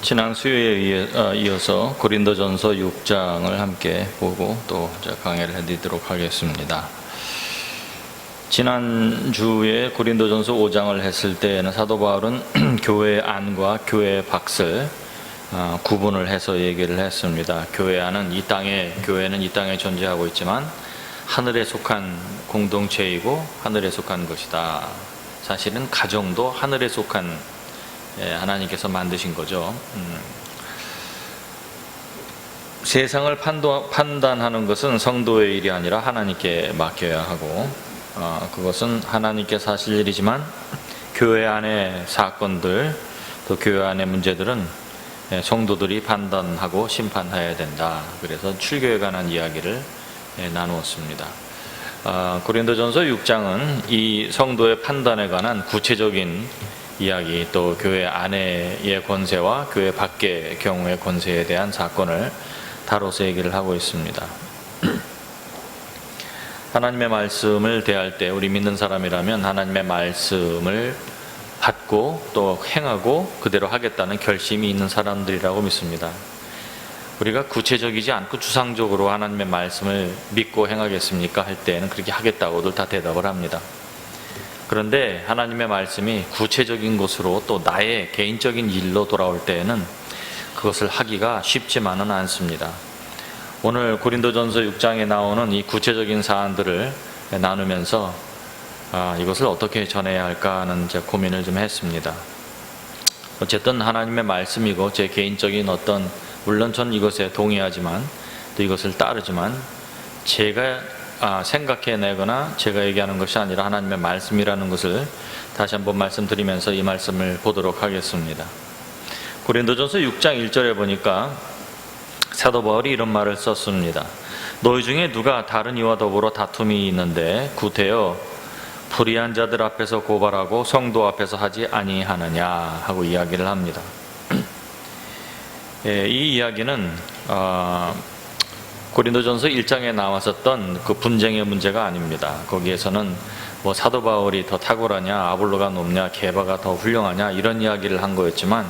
지난 수요일에 이어서 고린도전서 6장을 함께 보고 또 강의를 해드리도록 하겠습니다. 지난주에 고린도전서 5장을 했을 때에는 사도 바울은 교회 안과 교회 밖을 구분을 해서 얘기를 했습니다. 교회는 이 땅에 존재하고 있지만 하늘에 속한 공동체이고 하늘에 속한 것이다. 사실은 가정도 하늘에 속한 하나님께서 만드신 거죠. 세상을 판단하는 것은 성도의 일이 아니라 하나님께 맡겨야 하고, 그것은 하나님께서 하실 일이지만 교회 안의 사건들, 또 교회 안의 문제들은 성도들이 판단하고 심판해야 된다. 그래서 출교에 관한 이야기를 나누었습니다. 고린도전서 6장은 이 성도의 판단에 관한 구체적인 이야기, 또 교회 안의 권세와 교회 밖의 경우의 권세에 대한 사건을 다뤄서 얘기를 하고 있습니다. 하나님의 말씀을 대할 때 우리 믿는 사람이라면 하나님의 말씀을 받고 또 행하고 그대로 하겠다는 결심이 있는 사람들이라고 믿습니다. 우리가 구체적이지 않고 추상적으로 하나님의 말씀을 믿고 행하겠습니까? 할 때는 그렇게 하겠다고들 다 대답을 합니다. 그런데 하나님의 말씀이 구체적인 것으로 또 나의 개인적인 일로 돌아올 때에는 그것을 하기가 쉽지만은 않습니다. 오늘 고린도전서 6장에 나오는 이 구체적인 사안들을 나누면서 이것을 어떻게 전해야 할까 하는 고민을 좀 했습니다. 어쨌든 하나님의 말씀이고 제 개인적인 물론 전 이것에 동의하지만 또 이것을 따르지만 제가 생각해내거나 제가 얘기하는 것이 아니라 하나님의 말씀이라는 것을 다시 한번 말씀드리면서 이 말씀을 보도록 하겠습니다. 고린도전서 6장 1절에 보니까 사도 바울이 이런 말을 썼습니다. 너희 중에 누가 다른 이와 더불어 다툼이 있는데 구태여 불의한 자들 앞에서 고발하고 성도 앞에서 하지 아니하느냐 하고 이야기를 합니다. 이 이야기는 고린도전서 1장에 나왔었던 그 분쟁의 문제가 아닙니다. 거기에서는 사도 바울이 더 탁월하냐, 아볼로가 높냐, 게바가 더 훌륭하냐 이런 이야기를 한 거였지만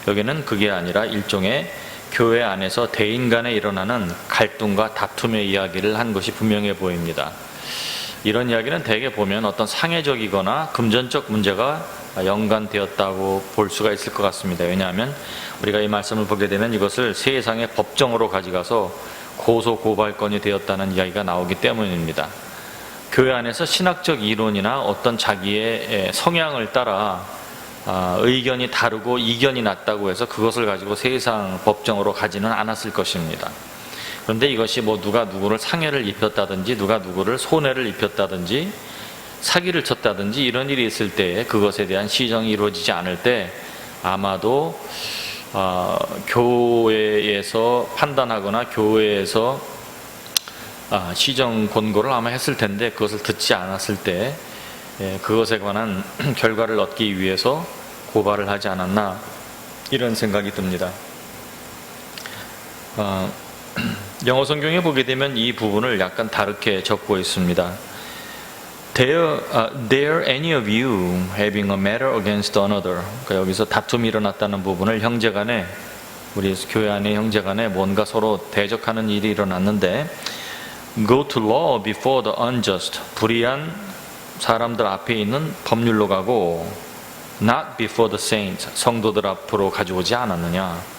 여기는 그게 아니라 일종의 교회 안에서 대인 간에 일어나는 갈등과 다툼의 이야기를 한 것이 분명해 보입니다. 이런 이야기는 대개 보면 어떤 상해적이거나 금전적 문제가 연관되었다고 볼 수가 있을 것 같습니다. 왜냐하면 우리가 이 말씀을 보게 되면 이것을 세상의 법정으로 가져가서 고소 고발건이 되었다는 이야기가 나오기 때문입니다. 교회 안에서 신학적 이론이나 어떤 자기의 성향을 따라 의견이 다르고 이견이 났다고 해서 그것을 가지고 세상 법정으로 가지는 않았을 것입니다. 그런데 이것이 누가 누구를 상해를 입혔다든지 누가 누구를 손해를 입혔다든지 사기를 쳤다든지 이런 일이 있을 때 그것에 대한 시정이 이루어지지 않을 때 아마도 교회에서 판단하거나 교회에서 시정 권고를 아마 했을 텐데 그것을 듣지 않았을 때 그것에 관한 결과를 얻기 위해서 고발을 하지 않았나 이런 생각이 듭니다. 영어 성경에 보게 되면 이 부분을 약간 다르게 적고 있습니다. Dare any of you having a matter against another. 그러니까 여기서 다툼이 일어났다는 부분을 형제간에 우리 교회 안의 형제간에 뭔가 서로 대적하는 일이 일어났는데 go to law before the unjust. 불의한 사람들 앞에 있는 법률로 가고 not before the saints. 성도들 앞으로 가져오지 않았느냐.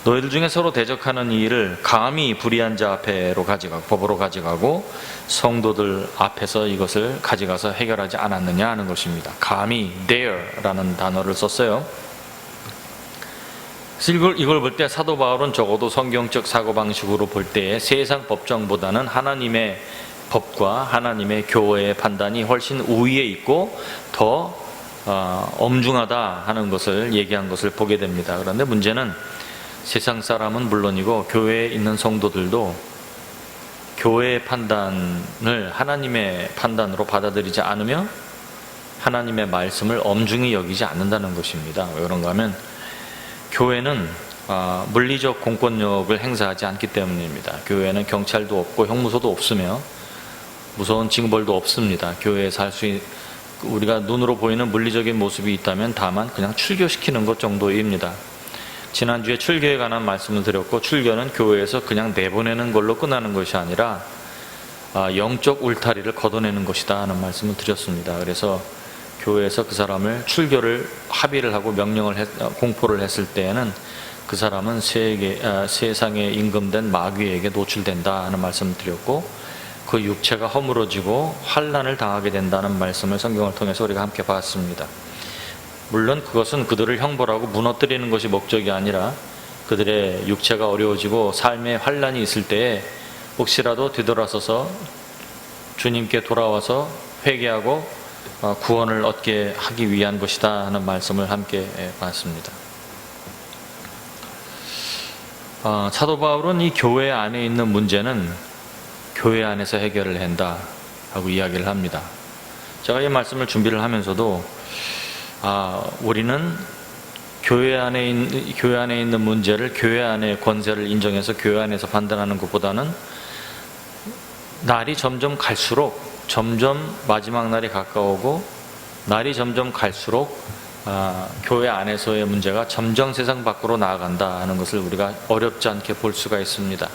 너희들 중에 서로 대적하는 이 일을 감히 불의한 자 앞으로 가져가고 법으로 가져가고 성도들 앞에서 이것을 가져가서 해결하지 않았느냐 하는 것입니다. 감히 dare라는 단어를 썼어요. 이걸 볼 때 사도 바울은 적어도 성경적 사고방식으로 볼 때에 세상 법정보다는 하나님의 법과 하나님의 교회의 판단이 훨씬 우위에 있고 더 엄중하다 하는 것을 얘기한 것을 보게 됩니다. 그런데 문제는 세상 사람은 물론이고 교회에 있는 성도들도 교회의 판단을 하나님의 판단으로 받아들이지 않으며 하나님의 말씀을 엄중히 여기지 않는다는 것입니다. 왜 그런가 하면 교회는 물리적 공권력을 행사하지 않기 때문입니다. 교회는 경찰도 없고 형무소도 없으며 무서운 징벌도 없습니다. 교회에서 우리가 눈으로 보이는 물리적인 모습이 있다면 다만 그냥 출교시키는 것 정도입니다. 지난주에 출교에 관한 말씀을 드렸고, 출교는 교회에서 그냥 내보내는 걸로 끝나는 것이 아니라 영적 울타리를 걷어내는 것이다 하는 말씀을 드렸습니다. 그래서 교회에서 그 사람을 출교를 합의를 하고 공포를 했을 때에는 그 사람은 세상에 임금된 마귀에게 노출된다 하는 말씀을 드렸고, 그 육체가 허물어지고 환난을 당하게 된다는 말씀을 성경을 통해서 우리가 함께 봤습니다. 물론 그것은 그들을 형벌하고 무너뜨리는 것이 목적이 아니라 그들의 육체가 어려워지고 삶에 환난이 있을 때에 혹시라도 되돌아서서 주님께 돌아와서 회개하고 구원을 얻게 하기 위한 것이다 하는 말씀을 함께 봤습니다. 사도 바울은 이 교회 안에 있는 문제는 교회 안에서 해결을 한다 하고 이야기를 합니다. 제가 이 말씀을 준비를 하면서도 우리는 교회 안에 있는 문제를 교회 안의 권세를 인정해서 교회 안에서 판단하는 것보다는 날이 점점 갈수록 점점 마지막 날이 가까우고 날이 점점 갈수록 교회 안에서의 문제가 점점 세상 밖으로 나아간다 하는 것을 우리가 어렵지 않게 볼 수가 있습니다.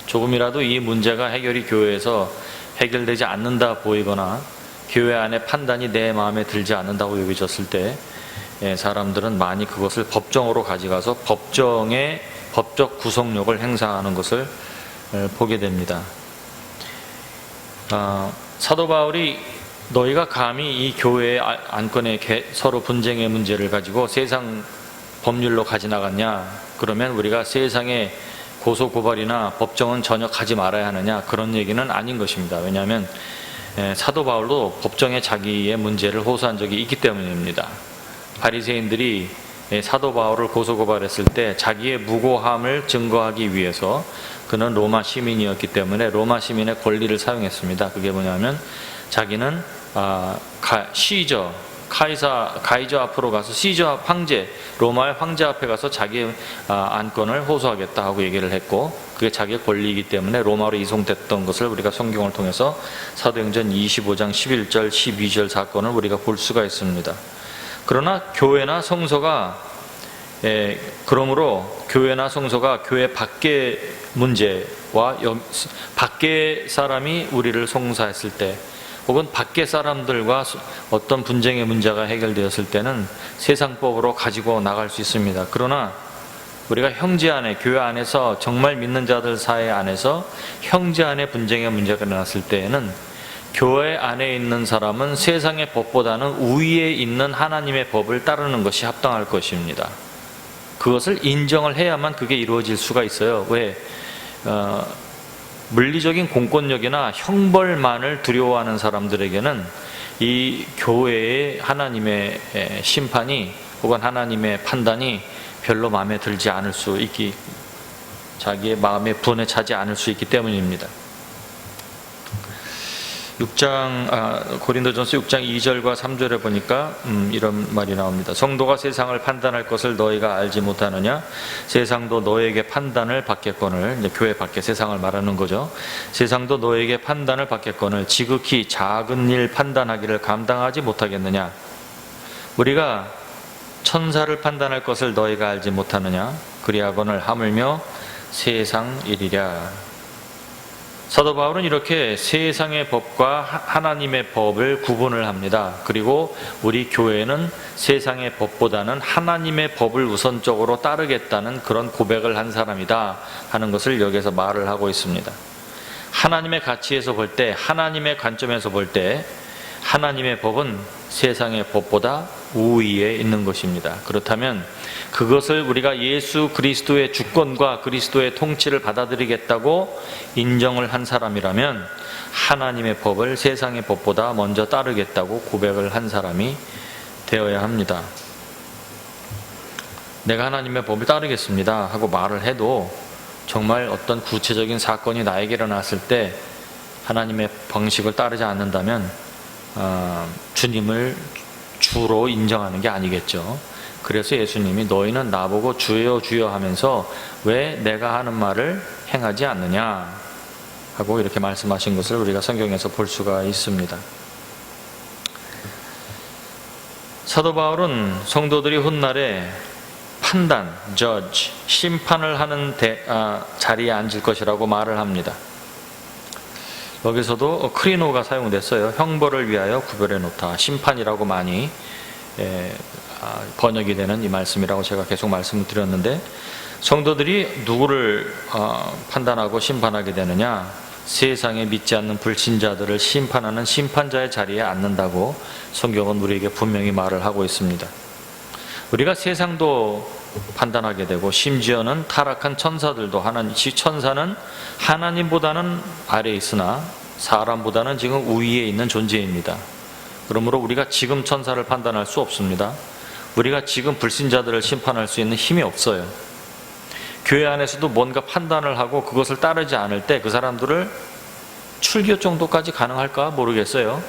조금이라도 이 문제가 해결이 교회에서 해결되지 않는다 보이거나 교회 안에 판단이 내 마음에 들지 않는다고 여겨졌을 때 사람들은 많이 그것을 법정으로 가져가서 법정의 법적 구속력을 행사하는 것을 보게 됩니다. 사도 바울이 너희가 감히 이 교회의 안건의 서로 분쟁의 문제를 가지고 세상 법률로 가져나갔냐? 그러면 우리가 세상의 고소고발이나 법정은 전혀 가지 말아야 하느냐? 그런 얘기는 아닌 것입니다. 왜냐하면 사도 바울도 법정에 자기의 문제를 호소한 적이 있기 때문입니다. 바리새인들이 사도 바울을 고소고발했을 때 자기의 무고함을 증거하기 위해서 그는 로마 시민이었기 때문에 로마 시민의 권리를 사용했습니다. 그게 뭐냐면 자기는 가이저 앞으로 가서 시저 황제, 로마의 황제 앞에 가서 자기의 안건을 호소하겠다 하고 얘기를 했고, 그게 자기의 권리이기 때문에 로마로 이송됐던 것을 우리가 성경을 통해서 사도행전 25장 11절 12절 사건을 우리가 볼 수가 있습니다. 그러나 교회나 성소가 교회 밖의 문제와 밖의 사람이 우리를 송사했을 때, 혹은 밖의 사람들과 어떤 분쟁의 문제가 해결되었을 때는 세상법으로 가지고 나갈 수 있습니다. 그러나 우리가 형제 안에, 교회 안에서 정말 믿는 자들 사이 안에서 형제 안에 분쟁의 문제가 일어났을 때에는 교회 안에 있는 사람은 세상의 법보다는 우위에 있는 하나님의 법을 따르는 것이 합당할 것입니다. 그것을 인정을 해야만 그게 이루어질 수가 있어요. 왜? 물리적인 공권력이나 형벌만을 두려워하는 사람들에게는 이 교회의 하나님의 심판이 혹은 하나님의 판단이 별로 마음에 들지 않을 수 있기, 자기의 마음에 분에 차지 않을 수 있기 때문입니다. 고린도전서 6장 2절과 3절에 보니까 이런 말이 나옵니다. 성도가 세상을 판단할 것을 너희가 알지 못하느냐? 세상도 너에게 판단을 받겠거늘, 이제 교회 밖에 세상을 말하는 거죠. 세상도 너에게 판단을 받겠거늘 지극히 작은 일 판단하기를 감당하지 못하겠느냐? 우리가 천사를 판단할 것을 너희가 알지 못하느냐? 그리하거늘 하물며 세상 일이랴. 사도 바울은 이렇게 세상의 법과 하나님의 법을 구분을 합니다. 그리고 우리 교회는 세상의 법보다는 하나님의 법을 우선적으로 따르겠다는 그런 고백을 한 사람이다 하는 것을 여기서 말을 하고 있습니다. 하나님의 가치에서 볼 때, 하나님의 관점에서 볼 때 하나님의 법은 세상의 법보다 우위에 있는 것입니다. 그렇다면 그것을 우리가 예수 그리스도의 주권과 그리스도의 통치를 받아들이겠다고 인정을 한 사람이라면 하나님의 법을 세상의 법보다 먼저 따르겠다고 고백을 한 사람이 되어야 합니다. 내가 하나님의 법을 따르겠습니다 하고 말을 해도 정말 어떤 구체적인 사건이 나에게 일어났을 때 하나님의 방식을 따르지 않는다면 주님을 주로 인정하는 게 아니겠죠. 그래서 예수님이 너희는 나보고 주여 주여 하면서 왜 내가 하는 말을 행하지 않느냐 하고 이렇게 말씀하신 것을 우리가 성경에서 볼 수가 있습니다. 사도 바울은 성도들이 훗날에 판단, judge, 심판을 하는 자리에 앉을 것이라고 말을 합니다. 여기서도 크리노가 사용됐어요. 형벌을 위하여 구별해 놓다. 심판이라고 많이 번역이 되는 이 말씀이라고 제가 계속 말씀을 드렸는데, 성도들이 누구를 판단하고 심판하게 되느냐? 세상에 믿지 않는 불신자들을 심판하는 심판자의 자리에 앉는다고 성경은 우리에게 분명히 말을 하고 있습니다. 우리가 세상도 판단하게 되고, 심지어는 타락한 천사들도, 천사는 하나님보다는 아래에 있으나 사람보다는 지금 우위에 있는 존재입니다. 그러므로 우리가 지금 천사를 판단할 수 없습니다. 우리가 지금 불신자들을 심판할 수 있는 힘이 없어요. 교회 안에서도 뭔가 판단을 하고 그것을 따르지 않을 때 그 사람들을 출교 정도까지 가능할까 모르겠어요.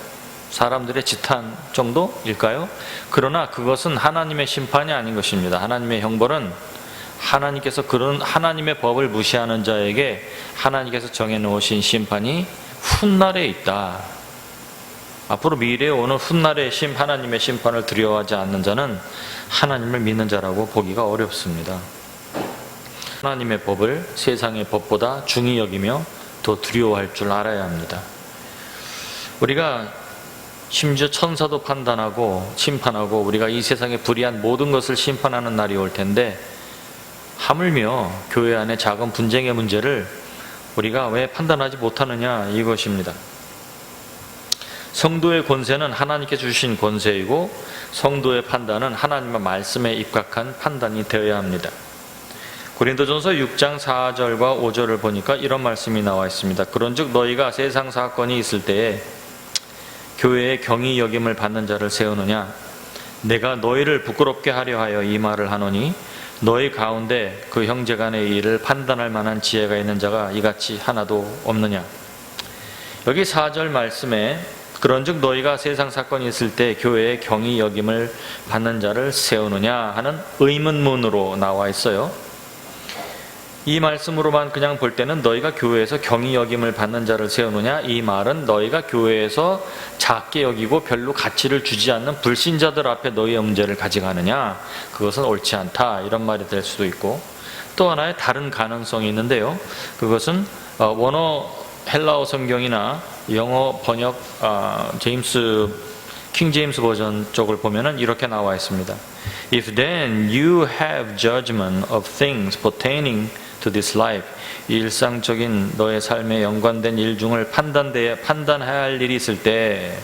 사람들의 지탄 정도일까요? 그러나 그것은 하나님의 심판이 아닌 것입니다. 하나님의 형벌은 하나님께서 그런 하나님의 법을 무시하는 자에게 하나님께서 정해놓으신 심판이 훗날에 있다. 앞으로 미래에 오는 훗날의 하나님의 심판을 두려워하지 않는 자는 하나님을 믿는 자라고 보기가 어렵습니다. 하나님의 법을 세상의 법보다 중히 여기며 더 두려워할 줄 알아야 합니다. 우리가 심지어 천사도 판단하고 심판하고 우리가 이 세상에 불의한 모든 것을 심판하는 날이 올 텐데, 하물며 교회 안에 작은 분쟁의 문제를 우리가 왜 판단하지 못하느냐, 이것입니다. 성도의 권세는 하나님께 주신 권세이고, 성도의 판단은 하나님의 말씀에 입각한 판단이 되어야 합니다. 고린도전서 6장 4절과 5절을 보니까 이런 말씀이 나와 있습니다. 그런즉 너희가 세상 사건이 있을 때에 교회의 경히 여김을 받는 자를 세우느냐? 내가 너희를 부끄럽게 하려 하여 이 말을 하노니, 너희 가운데 그 형제간의 일을 판단할 만한 지혜가 있는 자가 이같이 하나도 없느냐? 여기 4절 말씀에 그런즉 너희가 세상 사건이 있을 때 교회의 경히 여김을 받는 자를 세우느냐 하는 의문문으로 나와 있어요. 이 말씀으로만 그냥 볼 때는 너희가 교회에서 경히 여김을 받는 자를 세우느냐, 이 말은 너희가 교회에서 작게 여기고 별로 가치를 주지 않는 불신자들 앞에 너희의 문제를 가져가느냐, 그것은 옳지 않다, 이런 말이 될 수도 있고, 또 하나의 다른 가능성이 있는데요. 그것은 원어 헬라어 성경이나 영어 번역 킹 제임스 버전 쪽을 보면은 이렇게 나와 있습니다. If then you have judgment of things pertaining to this life, 일상적인 너의 삶에 연관된 일 중을 판단해야 할 일이 있을 때,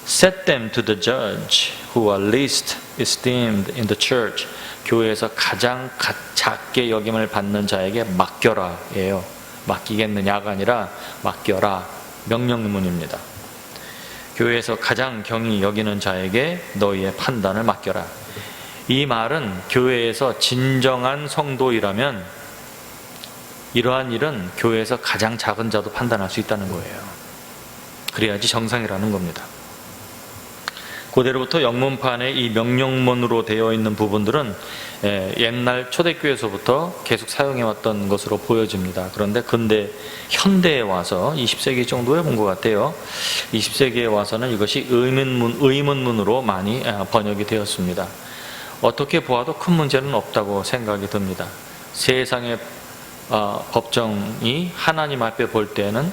set them to the judge who are least esteemed in the church, 교회에서 가장 작게 여김을 받는 자에게 맡겨라 예요. 맡기겠느냐가 아니라 맡겨라, 명령문입니다. 교회에서 가장 경히 여기는 자에게 너희의 판단을 맡겨라. 이 말은 교회에서 진정한 성도이라면 이러한 일은 교회에서 가장 작은 자도 판단할 수 있다는 거예요. 그래야지 정상이라는 겁니다. 고대로부터 영문판에 이 명령문으로 되어 있는 부분들은 옛날 초대교회에서부터 계속 사용해왔던 것으로 보여집니다. 그런데 현대에 와서 20세기 정도에 본 것 같아요. 20세기에 와서는 이것이 의문문으로 많이 번역이 되었습니다. 어떻게 보아도 큰 문제는 없다고 생각이 듭니다. 세상의 법정이 하나님 앞에 볼 때는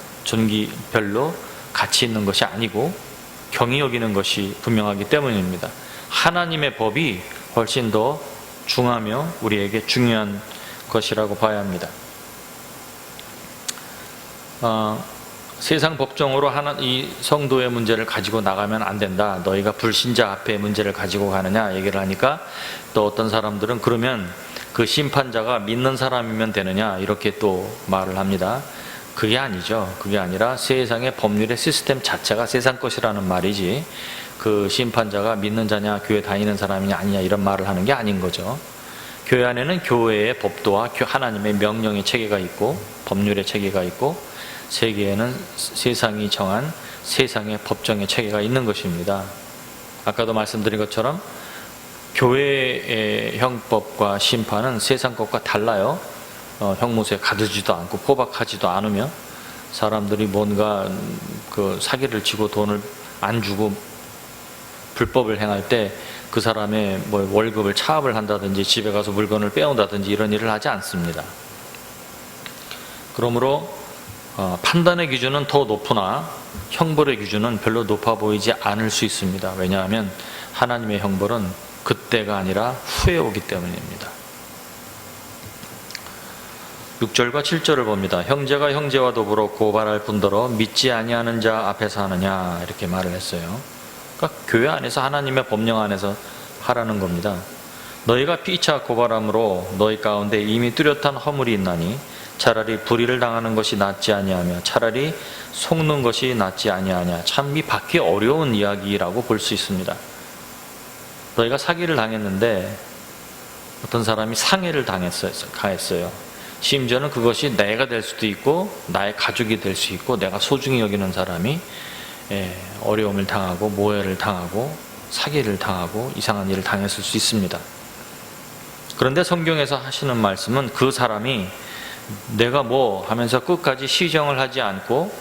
별로 가치 있는 것이 아니고 경히 여기는 것이 분명하기 때문입니다. 하나님의 법이 훨씬 더 중하며 우리에게 중요한 것이라고 봐야 합니다. 세상 법정으로 이 성도의 문제를 가지고 나가면 안 된다. 너희가 불신자 앞에 문제를 가지고 가느냐 얘기를 하니까, 또 어떤 사람들은 그러면 그 심판자가 믿는 사람이면 되느냐 이렇게 또 말을 합니다. 그게 아니죠. 그게 아니라 세상의 법률의 시스템 자체가 세상 것이라는 말이지, 그 심판자가 믿는 자냐 교회 다니는 사람이냐 아니냐 이런 말을 하는 게 아닌 거죠. 교회 안에는 교회의 법도와 하나님의 명령의 체계가 있고 법률의 체계가 있고, 세계에는 세상이 정한 세상의 법정의 체계가 있는 것입니다. 아까도 말씀드린 것처럼 교회의 형법과 심판은 세상 것과 달라요. 형무소에 가두지도 않고 포박하지도 않으며, 사람들이 뭔가 그 사기를 치고 돈을 안 주고 불법을 행할 때 그 사람의 뭐 월급을 차압을 한다든지 집에 가서 물건을 빼온다든지 이런 일을 하지 않습니다. 그러므로 판단의 기준은 더 높으나 형벌의 기준은 별로 높아 보이지 않을 수 있습니다. 왜냐하면 하나님의 형벌은 그때가 아니라 후에 오기 때문입니다. 6절과 7절을 봅니다. 형제가 형제와 더불어 고발할 뿐더러 믿지 아니하는 자 앞에서 하느냐, 이렇게 말을 했어요. 그러니까 교회 안에서 하나님의 법령 안에서 하라는 겁니다. 너희가 피차 고발함으로 너희 가운데 이미 뚜렷한 허물이 있나니 차라리 불의를 당하는 것이 낫지 아니하며 차라리 속는 것이 낫지 아니하냐. 참 이 받기 어려운 이야기라고 볼 수 있습니다. 너희가 사기를 당했는데 어떤 사람이 상해를 당했어요. 심지어는 그것이 내가 될 수도 있고 나의 가족이 될 수 있고 내가 소중히 여기는 사람이 어려움을 당하고 모해를 당하고 사기를 당하고 이상한 일을 당했을 수 있습니다. 그런데 성경에서 하시는 말씀은 그 사람이 내가 뭐 하면서 끝까지 시정을 하지 않고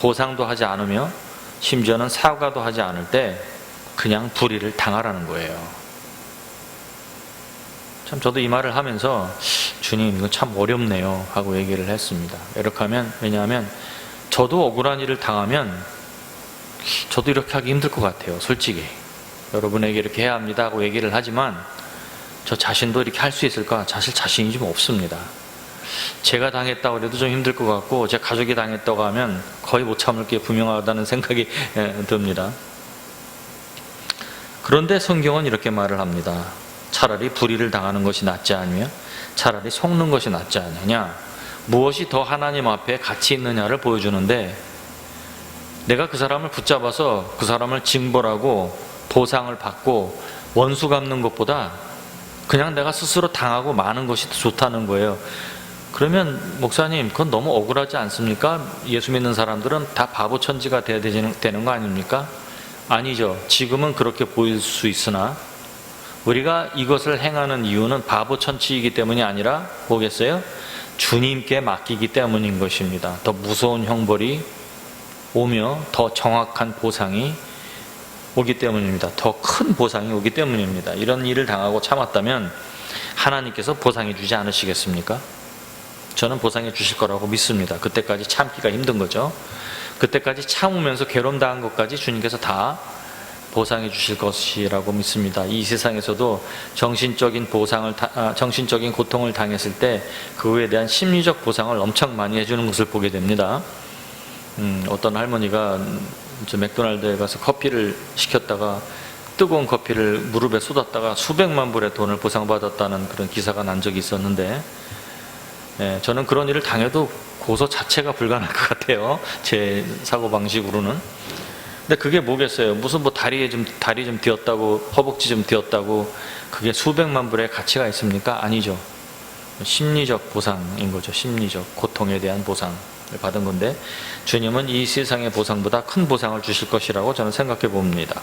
보상도 하지 않으며 심지어는 사과도 하지 않을 때 그냥 불의를 당하라는 거예요. 참 저도 이 말을 하면서 주님 이거 참 어렵네요 하고 얘기를 했습니다. 이렇게 하면, 왜냐하면 저도 억울한 일을 당하면 저도 이렇게 하기 힘들 것 같아요. 솔직히 여러분에게 이렇게 해야 합니다 하고 얘기를 하지만 저 자신도 이렇게 할 수 있을까? 사실 자신이 좀 없습니다. 제가 당했다고 해도 좀 힘들 것 같고 제 가족이 당했다고 하면 거의 못 참을 게 분명하다는 생각이 듭니다. 그런데 성경은 이렇게 말을 합니다. 차라리 불의를 당하는 것이 낫지 않으며 차라리 속는 것이 낫지 않느냐. 무엇이 더 하나님 앞에 가치 있느냐를 보여주는데, 내가 그 사람을 붙잡아서 그 사람을 징벌하고 보상을 받고 원수 갚는 것보다 그냥 내가 스스로 당하고 마는 것이 더 좋다는 거예요. 그러면 목사님 그건 너무 억울하지 않습니까? 예수 믿는 사람들은 다 바보 천지가 돼야 되는 거 아닙니까? 아니죠. 지금은 그렇게 보일 수 있으나 우리가 이것을 행하는 이유는 바보 천치이기 때문이 아니라 뭐겠어요? 주님께 맡기기 때문인 것입니다. 더 무서운 형벌이 오며 더 정확한 보상이 오기 때문입니다. 더 큰 보상이 오기 때문입니다. 이런 일을 당하고 참았다면 하나님께서 보상해 주지 않으시겠습니까? 저는 보상해 주실 거라고 믿습니다. 그때까지 참기가 힘든 거죠. 그때까지 참으면서 괴로움 당한 것까지 주님께서 다 보상해 주실 것이라고 믿습니다. 이 세상에서도 정신적인 고통을 당했을 때 그거에 대한 심리적 보상을 엄청 많이 해주는 것을 보게 됩니다. 어떤 할머니가 맥도날드에 가서 커피를 시켰다가 뜨거운 커피를 무릎에 쏟았다가 수백만 불의 돈을 보상받았다는 그런 기사가 난 적이 있었는데, 저는 그런 일을 당해도 고소 자체가 불가능할 것 같아요. 제 사고방식으로는. 근데 그게 뭐겠어요? 무슨 뭐 다리 좀 뒤었다고, 허벅지 좀 뒤었다고 그게 수백만 불의 가치가 있습니까? 아니죠. 심리적 보상인 거죠. 심리적 고통에 대한 보상을 받은 건데, 주님은 이 세상의 보상보다 큰 보상을 주실 것이라고 저는 생각해 봅니다.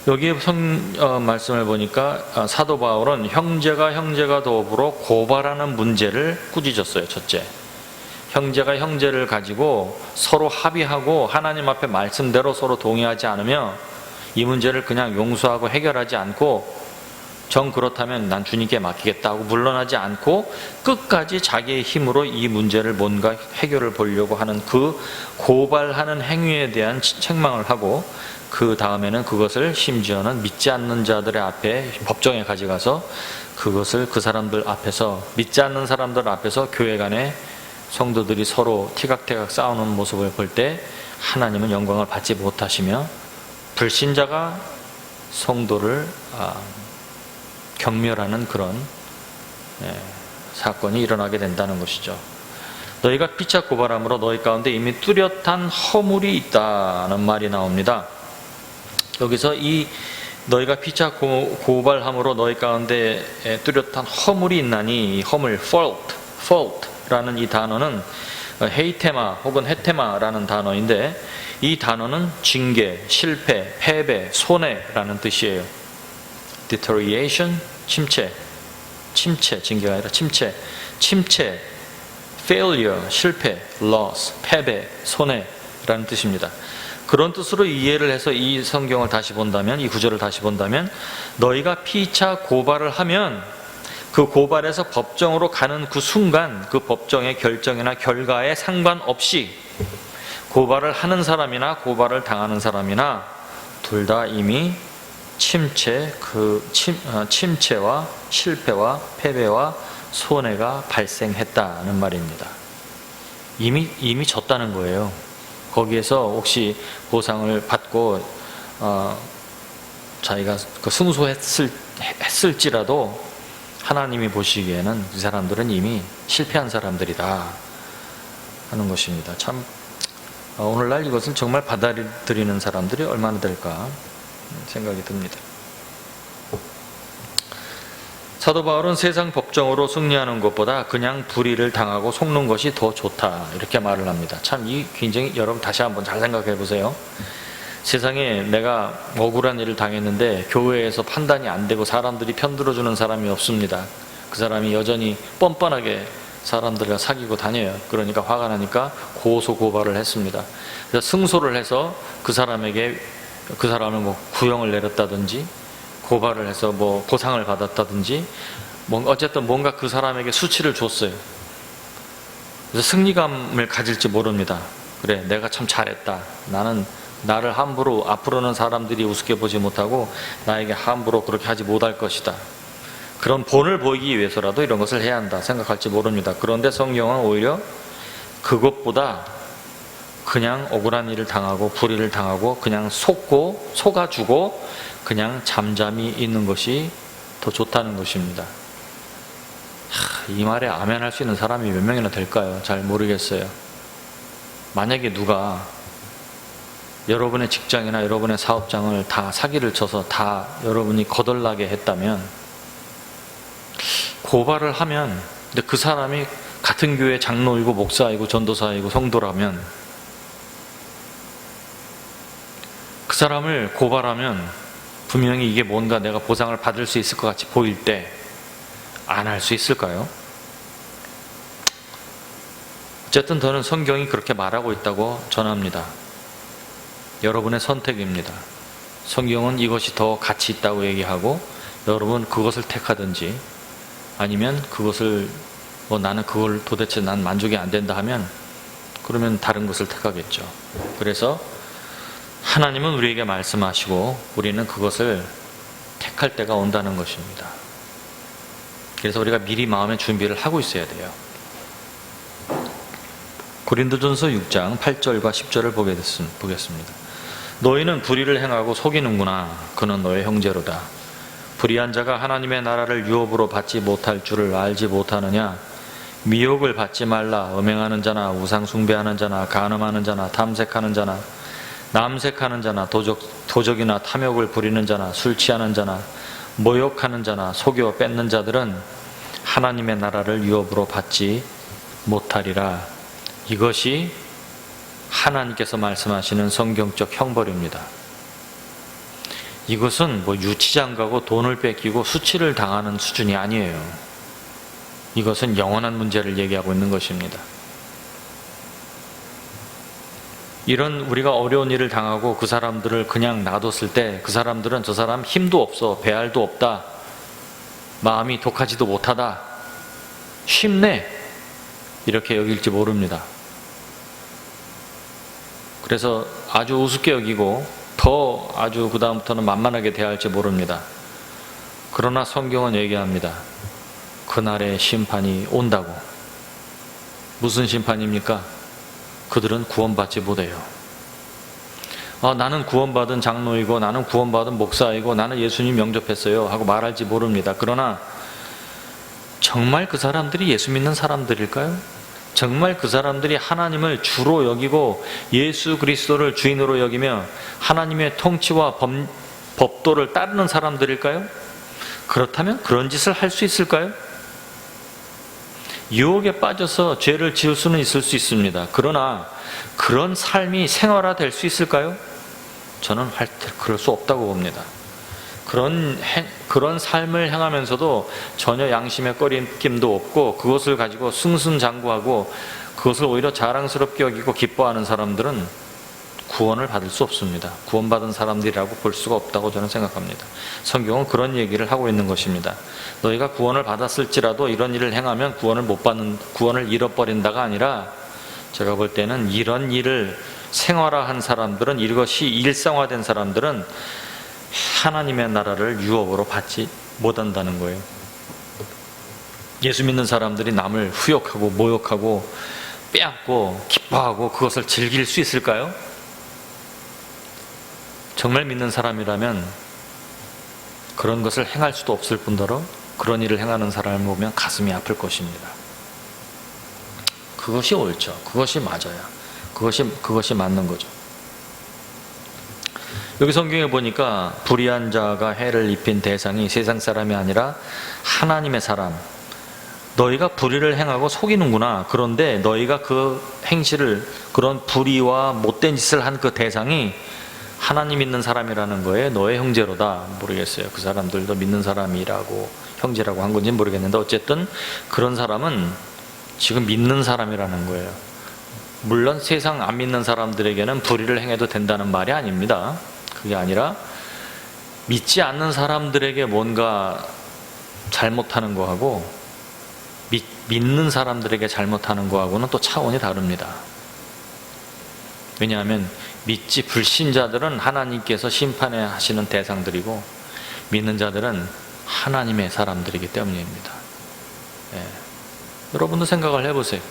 여기에 말씀을 보니까 사도 바울은 형제가 더불어 고발하는 문제를 꾸짖었어요. 첫째, 형제가 형제를 가지고 서로 합의하고 하나님 앞에 말씀대로 서로 동의하지 않으며 이 문제를 그냥 용서하고 해결하지 않고 정 그렇다면 난 주님께 맡기겠다고 물러나지 않고 끝까지 자기의 힘으로 이 문제를 뭔가 해결을 보려고 하는 그 고발하는 행위에 대한 책망을 하고, 그 다음에는 그것을 심지어는 믿지 않는 자들의 앞에 법정에 가져가서 그것을 그 사람들 앞에서, 믿지 않는 사람들 앞에서 교회 간에 성도들이 서로 티각태각 싸우는 모습을 볼 때 하나님은 영광을 받지 못하시며 불신자가 성도를 경멸하는 그런 사건이 일어나게 된다는 것이죠. 너희가 피차 고발함으로 너희 가운데 이미 뚜렷한 허물이 있다는 말이 나옵니다. 여기서 이 너희가 피차 고발함으로 너희 가운데 뚜렷한 허물이 있나니, 이 허물, fault라는 이 단어는 헤이테마 혹은 헤테마라는 단어인데, 이 단어는 징계, 실패, 패배, 손해라는 뜻이에요. deterioration, 침체, 징계가 아니라 침체, failure, 실패, loss, 패배, 손해라는 뜻입니다. 그런 뜻으로 이해를 해서 이 성경을 다시 본다면, 이 구절을 다시 본다면, 너희가 피차 고발을 하면 그 고발에서 법정으로 가는 그 순간 그 법정의 결정이나 결과에 상관없이 고발을 하는 사람이나 고발을 당하는 사람이나 둘 다 이미 침체와 실패와 패배와 손해가 발생했다는 말입니다. 이미 졌다는 거예요. 거기에서 혹시 보상을 받고 자기가 승소했을지라도 하나님이 보시기에는 이 사람들은 이미 실패한 사람들이다 하는 것입니다. 참 오늘날 이것을 정말 받아들이는 사람들이 얼마나 될까 생각이 듭니다. 사도 바울은 세상 법정으로 승리하는 것보다 그냥 불의를 당하고 속는 것이 더 좋다 이렇게 말을 합니다. 참 이 굉장히 여러분 다시 한번 잘 생각해 보세요. 세상에 내가 억울한 일을 당했는데 교회에서 판단이 안 되고 사람들이 편들어주는 사람이 없습니다. 그 사람이 여전히 뻔뻔하게 사람들과 사귀고 다녀요. 그러니까 화가 나니까 고소 고발을 했습니다. 그래서 승소를 해서 그 사람을 뭐 구형을 내렸다든지 고발을 해서 뭐 보상을 받았다든지 어쨌든 뭔가 그 사람에게 수치를 줬어요. 그래서 승리감을 가질지 모릅니다. 그래, 내가 참 잘했다. 나를 함부로 앞으로는 사람들이 우습게 보지 못하고 나에게 함부로 그렇게 하지 못할 것이다. 그런 본을 보이기 위해서라도 이런 것을 해야 한다 생각할지 모릅니다. 그런데 성경은 오히려 그것보다 그냥 억울한 일을 당하고 불의를 당하고 그냥 속아주고 그냥 잠잠히 있는 것이 더 좋다는 것입니다. 이 말에 아멘 할 수 있는 사람이 몇 명이나 될까요? 잘 모르겠어요. 만약에 누가 여러분의 직장이나 여러분의 사업장을 다 사기를 쳐서 다 여러분이 거덜나게 했다면, 고발을 하면, 근데 그 사람이 같은 교회 장로이고 목사이고 전도사이고 성도라면, 그 사람을 고발하면 분명히 이게 뭔가 내가 보상을 받을 수 있을 것 같이 보일 때 안 할 수 있을까요? 어쨌든 저는 성경이 그렇게 말하고 있다고 전합니다. 여러분의 선택입니다. 성경은 이것이 더 가치 있다고 얘기하고 여러분 그것을 택하든지 아니면 그것을 나는 그걸 도대체 난 만족이 안 된다 하면 그러면 다른 것을 택하겠죠. 그래서 하나님은 우리에게 말씀하시고 우리는 그것을 택할 때가 온다는 것입니다. 그래서 우리가 미리 마음의 준비를 하고 있어야 돼요. 고린도전서 6장 8절과 10절을 보겠습니다. 너희는 불의를 행하고 속이는구나. 그는 너의 형제로다. 불의한 자가 하나님의 나라를 유업으로 받지 못할 줄을 알지 못하느냐. 미혹을 받지 말라. 음행하는 자나 우상 숭배하는 자나 간음하는 자나 탐색하는 자나 남색하는 자나 도적이나 탐욕을 부리는 자나 술 취하는 자나 모욕하는 자나 속여 뺏는 자들은 하나님의 나라를 유업으로 받지 못하리라. 이것이 하나님께서 말씀하시는 성경적 형벌입니다. 이것은 유치장 가고 돈을 뺏기고 수치를 당하는 수준이 아니에요. 이것은 영원한 문제를 얘기하고 있는 것입니다. 이런 우리가 어려운 일을 당하고 그 사람들을 그냥 놔뒀을 때 그 사람들은 저 사람 힘도 없어, 배알도 없다, 마음이 독하지도 못하다, 쉽네 이렇게 여길지 모릅니다. 그래서 아주 우습게 여기고 더 아주 그 다음부터는 만만하게 대할지 모릅니다. 그러나 성경은 얘기합니다. 그날의 심판이 온다고. 무슨 심판입니까? 그들은 구원받지 못해요. 나는 구원받은 장로이고 나는 구원받은 목사이고 나는 예수님 영접했어요 하고 말할지 모릅니다. 그러나 정말 그 사람들이 예수 믿는 사람들일까요? 정말 그 사람들이 하나님을 주로 여기고 예수 그리스도를 주인으로 여기며 하나님의 통치와 법도를 따르는 사람들일까요? 그렇다면 그런 짓을 할 수 있을까요? 유혹에 빠져서 죄를 지을 수는 있을 수 있습니다. 그러나 그런 삶이 생활화될 수 있을까요? 저는 그럴 수 없다고 봅니다. 그런 삶을 행하면서도 전혀 양심의 꺼림낌도 없고 그것을 가지고 승승장구하고 그것을 오히려 자랑스럽게 여기고 기뻐하는 사람들은 구원을 받을 수 없습니다. 구원받은 사람들이라고 볼 수가 없다고 저는 생각합니다. 성경은 그런 얘기를 하고 있는 것입니다. 너희가 구원을 받았을지라도 이런 일을 행하면 구원을 잃어버린다가 아니라, 제가 볼 때는 이런 일을 생활화한 사람들은, 이것이 일상화된 사람들은 하나님의 나라를 유업으로 받지 못한다는 거예요. 예수 믿는 사람들이 남을 후욕하고 모욕하고 빼앗고 기뻐하고 그것을 즐길 수 있을까요? 정말 믿는 사람이라면 그런 것을 행할 수도 없을 뿐더러 그런 일을 행하는 사람을 보면 가슴이 아플 것입니다. 그것이 옳죠. 그것이 맞아요. 그것이 맞는 거죠. 여기 성경에 보니까 불의한 자가 해를 입힌 대상이 세상 사람이 아니라 하나님의 사람. 너희가 불의를 행하고 속이는구나. 그런데 너희가 그 행실을, 그런 불의와 못된 짓을 한 그 대상이 하나님 믿는 사람이라는 거에 너의 형제로다. 모르겠어요. 그 사람들도 믿는 사람이라고 형제라고 한 건지 모르겠는데, 어쨌든 그런 사람은 지금 믿는 사람이라는 거예요. 물론 세상 안 믿는 사람들에게는 불의를 행해도 된다는 말이 아닙니다. 그게 아니라 믿지 않는 사람들에게 뭔가 잘못하는 거하고 믿는 사람들에게 잘못하는 거하고는 또 차원이 다릅니다. 왜냐하면 불신자들은 하나님께서 심판하시는 대상들이고, 믿는 자들은 하나님의 사람들이기 때문입니다. 예. 여러분도 생각을 해보세요.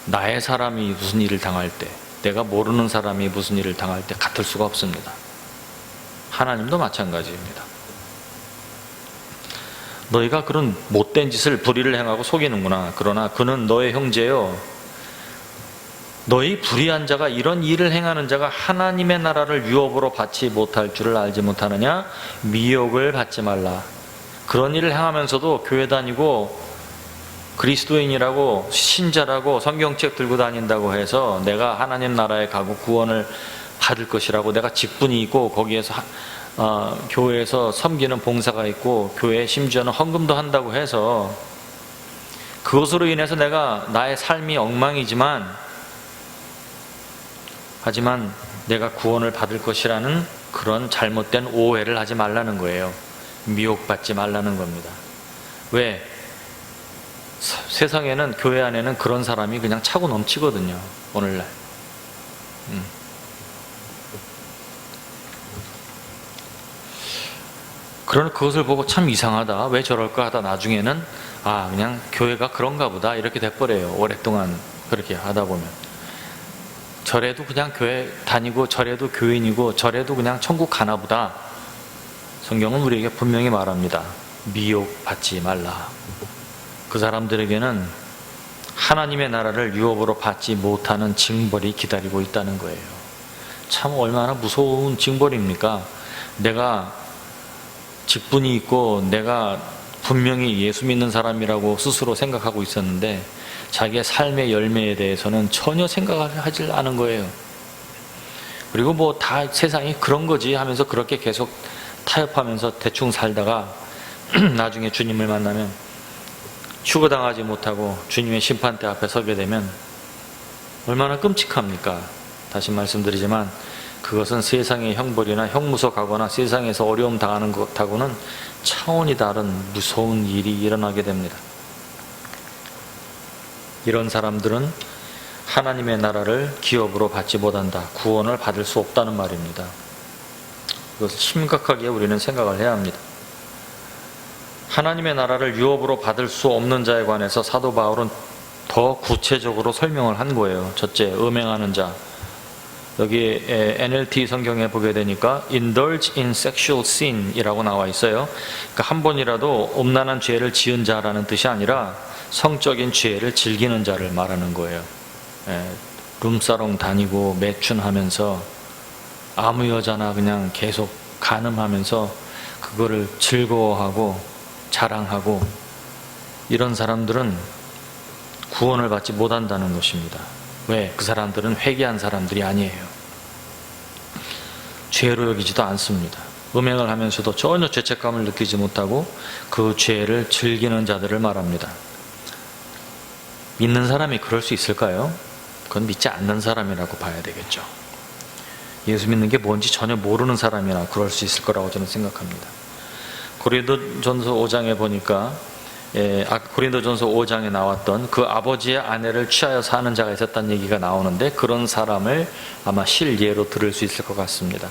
나의 사람이 무슨 일을 당할 때, 내가 모르는 사람이 무슨 일을 당할 때 같을 수가 없습니다. 하나님도 마찬가지입니다. 너희가 그런 못된 짓을, 불의를 행하고 속이는구나. 그러나 그는 너의 형제요, 너희 불의한 자가, 이런 일을 행하는 자가 하나님의 나라를 유업으로 받지 못할 줄을 알지 못하느냐? 미혹을 받지 말라. 그런 일을 행하면서도 교회 다니고 그리스도인이라고, 신자라고, 성경책 들고 다닌다고 해서 내가 하나님 나라에 가고 구원을 받을 것이라고, 내가 직분이 있고 거기에서 교회에서 섬기는 봉사가 있고 교회에 심지어는 헌금도 한다고 해서 그것으로 인해서 나의 삶이 엉망이지만, 하지만 내가 구원을 받을 것이라는 그런 잘못된 오해를 하지 말라는 거예요. 미혹받지 말라는 겁니다. 왜? 세상에는, 교회 안에는 그런 사람이 그냥 차고 넘치거든요, 오늘날. 그러나 그것을 보고 참 이상하다, 왜 저럴까 하다 나중에는 그냥 교회가 그런가 보다 이렇게 돼버려요. 오랫동안 그렇게 하다 보면. 저래도 그냥 교회 다니고, 저래도 교인이고, 저래도 그냥 천국 가나 보다. 성경은 우리에게 분명히 말합니다. 미혹받지 말라. 그 사람들에게는 하나님의 나라를 유업으로 받지 못하는 징벌이 기다리고 있다는 거예요. 참 얼마나 무서운 징벌입니까? 내가 직분이 있고 내가 분명히 예수 믿는 사람이라고 스스로 생각하고 있었는데 자기의 삶의 열매에 대해서는 전혀 생각을 하지 않은 거예요. 그리고 뭐 다 세상이 그런 거지 하면서 그렇게 계속 타협하면서 대충 살다가 나중에 주님을 만나면 휴거당하지 못하고 주님의 심판대 앞에 서게 되면 얼마나 끔찍합니까? 다시 말씀드리지만 그것은 세상의 형벌이나 형무소 가거나 세상에서 어려움 당하는 것하고는 차원이 다른 무서운 일이 일어나게 됩니다. 이런 사람들은 하나님의 나라를 기업으로 받지 못한다. 구원을 받을 수 없다는 말입니다. 이것을 심각하게 우리는 생각을 해야 합니다. 하나님의 나라를 유업으로 받을 수 없는 자에 관해서 사도 바울은 더 구체적으로 설명을 한 거예요. 첫째, 음행하는 자. 여기 NLT 성경에 보게 되니까 indulge in sexual sin 이라고 나와 있어요. 그러니까 한 번이라도 음란한 죄를 지은 자라는 뜻이 아니라 성적인 죄를 즐기는 자를 말하는 거예요. 룸사롱 다니고 매춘하면서 아무 여자나 그냥 계속 간음하면서 그거를 즐거워하고 자랑하고 이런 사람들은 구원을 받지 못한다는 것입니다. 왜? 그 사람들은 회개한 사람들이 아니에요. 죄로 여기지도 않습니다. 음행을 하면서도 전혀 죄책감을 느끼지 못하고 그 죄를 즐기는 자들을 말합니다. 믿는 사람이 그럴 수 있을까요? 그건 믿지 않는 사람이라고 봐야 되겠죠. 예수 믿는 게 뭔지 전혀 모르는 사람이나 그럴 수 있을 거라고 저는 생각합니다. 고린도전서 5장에 보니까 고린도전서 5장에 나왔던 그 아버지의 아내를 취하여 사는 자가 있었다는 얘기가 나오는데, 그런 사람을 아마 실예로 들을 수 있을 것 같습니다.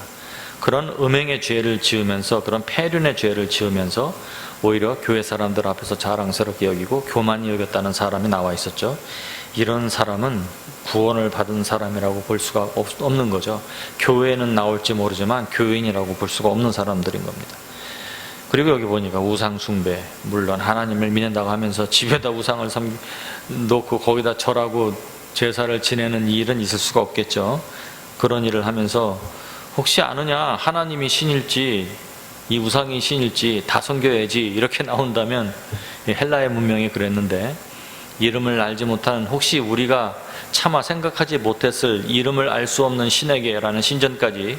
그런 음행의 죄를 지으면서, 그런 폐륜의 죄를 지으면서 오히려 교회 사람들 앞에서 자랑스럽게 여기고 교만히 여겼다는 사람이 나와 있었죠. 이런 사람은 구원을 받은 사람이라고 볼 수가 없는 거죠. 교회는 나올지 모르지만 교인이라고 볼 수가 없는 사람들인 겁니다. 그리고 여기 보니까 우상 숭배, 물론 하나님을 믿는다고 하면서 집에다 우상을 놓고 거기다 절하고 제사를 지내는 일은 있을 수가 없겠죠. 그런 일을 하면서 혹시 아느냐, 하나님이 신일지 이 우상이 신일지 다 섬겨야지, 이렇게 나온다면, 헬라의 문명이 그랬는데, 이름을 알지 못한, 혹시 우리가 차마 생각하지 못했을 이름을 알 수 없는 신에게라는 신전까지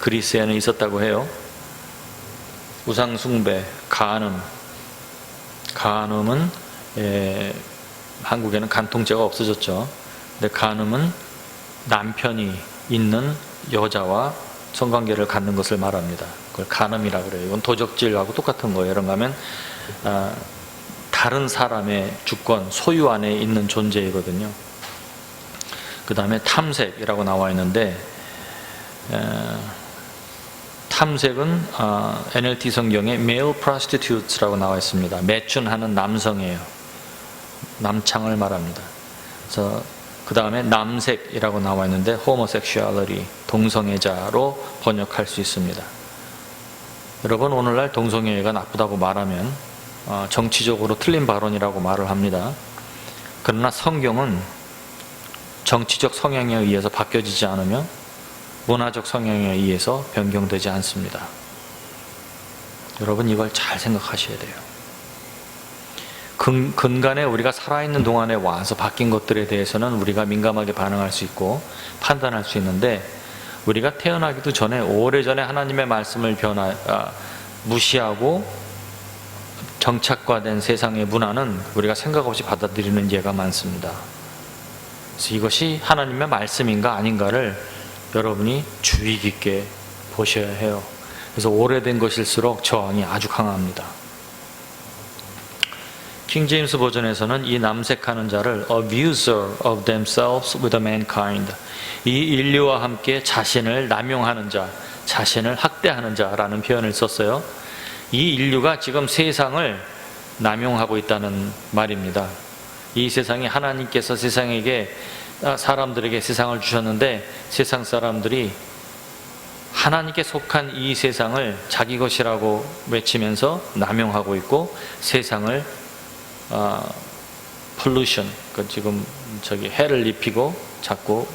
그리스에는 있었다고 해요. 우상 숭배, 간음은 한국에는 간통죄가 없어졌죠. 근데 간음은 남편이 있는 여자와 성관계를 갖는 것을 말합니다. 그걸 간음이라 그래요. 이건 도적질하고 똑같은 거예요. 그런가 하면 다른 사람의 주권, 소유 안에 있는 존재이거든요. 그 다음에 탐색이라고 나와 있는데, 탐색은 NLT 성경에 male prostitutes라고 나와 있습니다. 매춘하는 남성이에요. 남창을 말합니다. 그래서 그 다음에 남색이라고 나와 있는데 homosexuality, 동성애자로 번역할 수 있습니다. 여러분, 오늘날 동성애가 나쁘다고 말하면 정치적으로 틀린 발언이라고 말을 합니다. 그러나 성경은 정치적 성향에 의해서 바뀌어지지 않으며 문화적 성향에 의해서 변경되지 않습니다. 여러분, 이걸 잘 생각하셔야 돼요. 근간에 우리가 살아있는 동안에 와서 바뀐 것들에 대해서는 우리가 민감하게 반응할 수 있고 판단할 수 있는데, 우리가 태어나기도 전에 오래전에 하나님의 말씀을 무시하고 정착화된 세상의 문화는 우리가 생각 없이 받아들이는 예가 많습니다. 그래서 이것이 하나님의 말씀인가 아닌가를 여러분이 주의 깊게 보셔야 해요. 그래서 오래된 것일수록 저항이 아주 강합니다. 킹 제임스 버전에서는 이 남색하는 자를 abuser of themselves with mankind, 이 인류와 함께 자신을 남용하는 자, 자신을 학대하는 자라는 표현을 썼어요. 이 인류가 지금 세상을 남용하고 있다는 말입니다. 이 세상이, 하나님께서 사람들에게 세상을 주셨는데, 세상 사람들이 하나님께 속한 이 세상을 자기 것이라고 외치면서 남용하고 있고, 세상을 pollution, 지금 해를 입히고 자꾸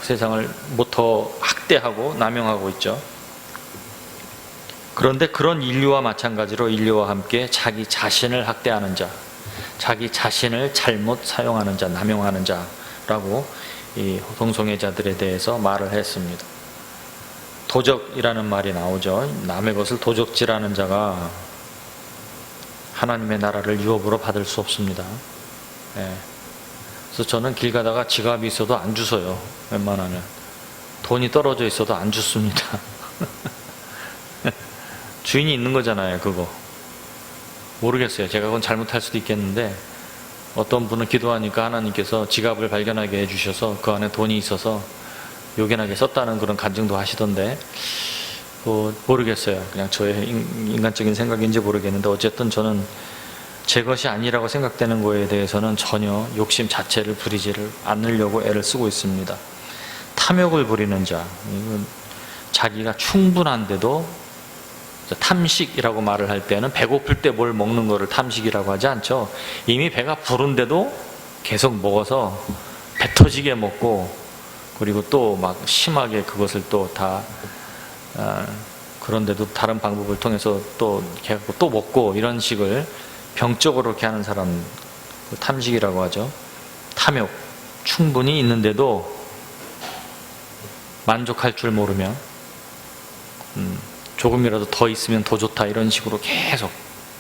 세상을 더 학대하고 남용하고 있죠. 그런데 그런 인류와 마찬가지로 인류와 함께 자기 자신을 학대하는 자, 자기 자신을 잘못 사용하는 자, 남용하는 자라고 이 동성애자들에 대해서 말을 했습니다. 도적이라는 말이 나오죠. 남의 것을 도적질하는 자가 하나님의 나라를 유업으로 받을 수 없습니다. 그래서 저는 길 가다가 지갑이 있어도 안 주워요. 웬만하면 돈이 떨어져 있어도 안 줍습니다. 주인이 있는 거잖아요. 그거 모르겠어요. 제가 그건 잘못할 수도 있겠는데, 어떤 분은 기도하니까 하나님께서 지갑을 발견하게 해주셔서 그 안에 돈이 있어서 요긴하게 썼다는 그런 간증도 하시던데, 모르겠어요. 그냥 저의 인간적인 생각인지 모르겠는데, 어쨌든 저는 제 것이 아니라고 생각되는 거에 대해서는 전혀 욕심 자체를 부리지를 않으려고 애를 쓰고 있습니다. 탐욕을 부리는 자, 이건 자기가 충분한데도, 탐식이라고 말을 할 때는 배고플 때 뭘 먹는 거를 탐식이라고 하지 않죠. 이미 배가 부른데도 계속 먹어서 배 터지게 먹고, 그리고 또 막 심하게 그것을 또 다 그런데도 다른 방법을 통해서 또 먹고, 이런 식을 병적으로 이렇게 하는 사람, 탐식이라고 하죠. 탐욕, 충분히 있는데도 만족할 줄 모르며 조금이라도 더 있으면 더 좋다, 이런 식으로 계속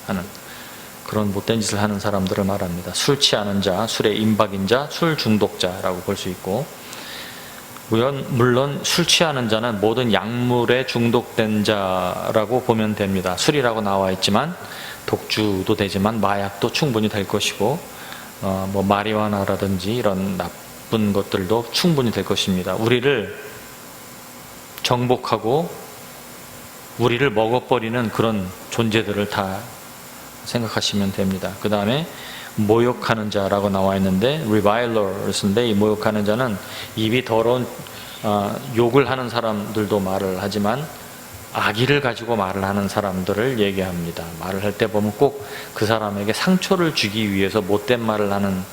하는 그런 못된 짓을 하는 사람들을 말합니다. 술 취하는 자, 술에 임박인 자, 술 중독자라고 볼 수 있고, 물론 술 취하는 자는 모든 약물에 중독된 자라고 보면 됩니다. 술이라고 나와 있지만 독주도 되지만 마약도 충분히 될 것이고 뭐 마리화나라든지 이런 나쁜 것들도 충분히 될 것입니다. 우리를 정복하고 우리를 먹어버리는 그런 존재들을 다 생각하시면 됩니다. 그 다음에 모욕하는 자라고 나와 있는데 revilers인데, 이 모욕하는 자는 입이 더러운 욕을 하는 사람들도 말을 하지만 악의를 가지고 말을 하는 사람들을 얘기합니다. 말을 할 때 보면 꼭 그 사람에게 상처를 주기 위해서 못된 말을 하는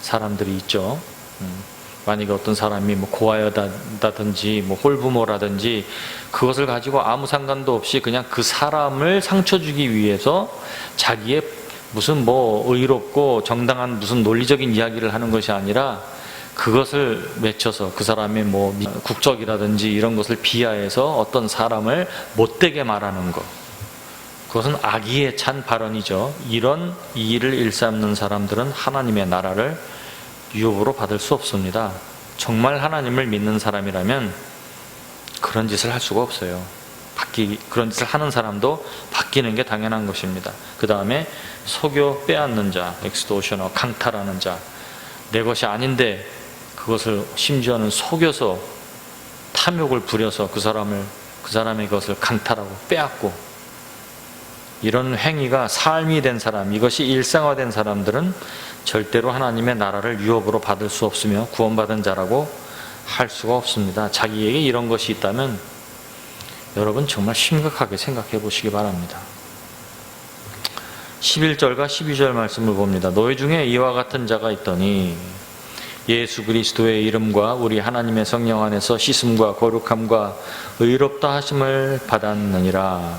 사람들이 있죠. 만약에 어떤 사람이 뭐 고아여다든지 뭐 홀부모라든지 그것을 가지고 아무 상관도 없이 그냥 그 사람을 상처 주기 위해서 자기의 무슨 뭐 의롭고 정당한 무슨 논리적인 이야기를 하는 것이 아니라 그것을 맺혀서 그 사람의 뭐 국적이라든지 이런 것을 비하해서 어떤 사람을 못되게 말하는 것, 그것은 악의에 찬 발언이죠. 이런 이의를 일삼는 사람들은 하나님의 나라를 유업으로 받을 수 없습니다. 정말 하나님을 믿는 사람이라면 그런 짓을 할 수가 없어요. 그런 짓을 하는 사람도 바뀌는 게 당연한 것입니다. 그 다음에 속여 빼앗는 자, 엑스토셔너, 강탈하는 자, 내 것이 아닌데 그것을 심지어는 속여서 탐욕을 부려서 그 사람의 것을 강탈하고 빼앗고, 이런 행위가 삶이 된 사람, 이것이 일상화된 사람들은 절대로 하나님의 나라를 유업으로 받을 수 없으며 구원받은 자라고 할 수가 없습니다. 자기에게 이런 것이 있다면 여러분 정말 심각하게 생각해 보시기 바랍니다. 11절과 12절 말씀을 봅니다. 너희 중에 이와 같은 자가 있더니 예수 그리스도의 이름과 우리 하나님의 성령 안에서 씻음과 거룩함과 의롭다 하심을 받았느니라.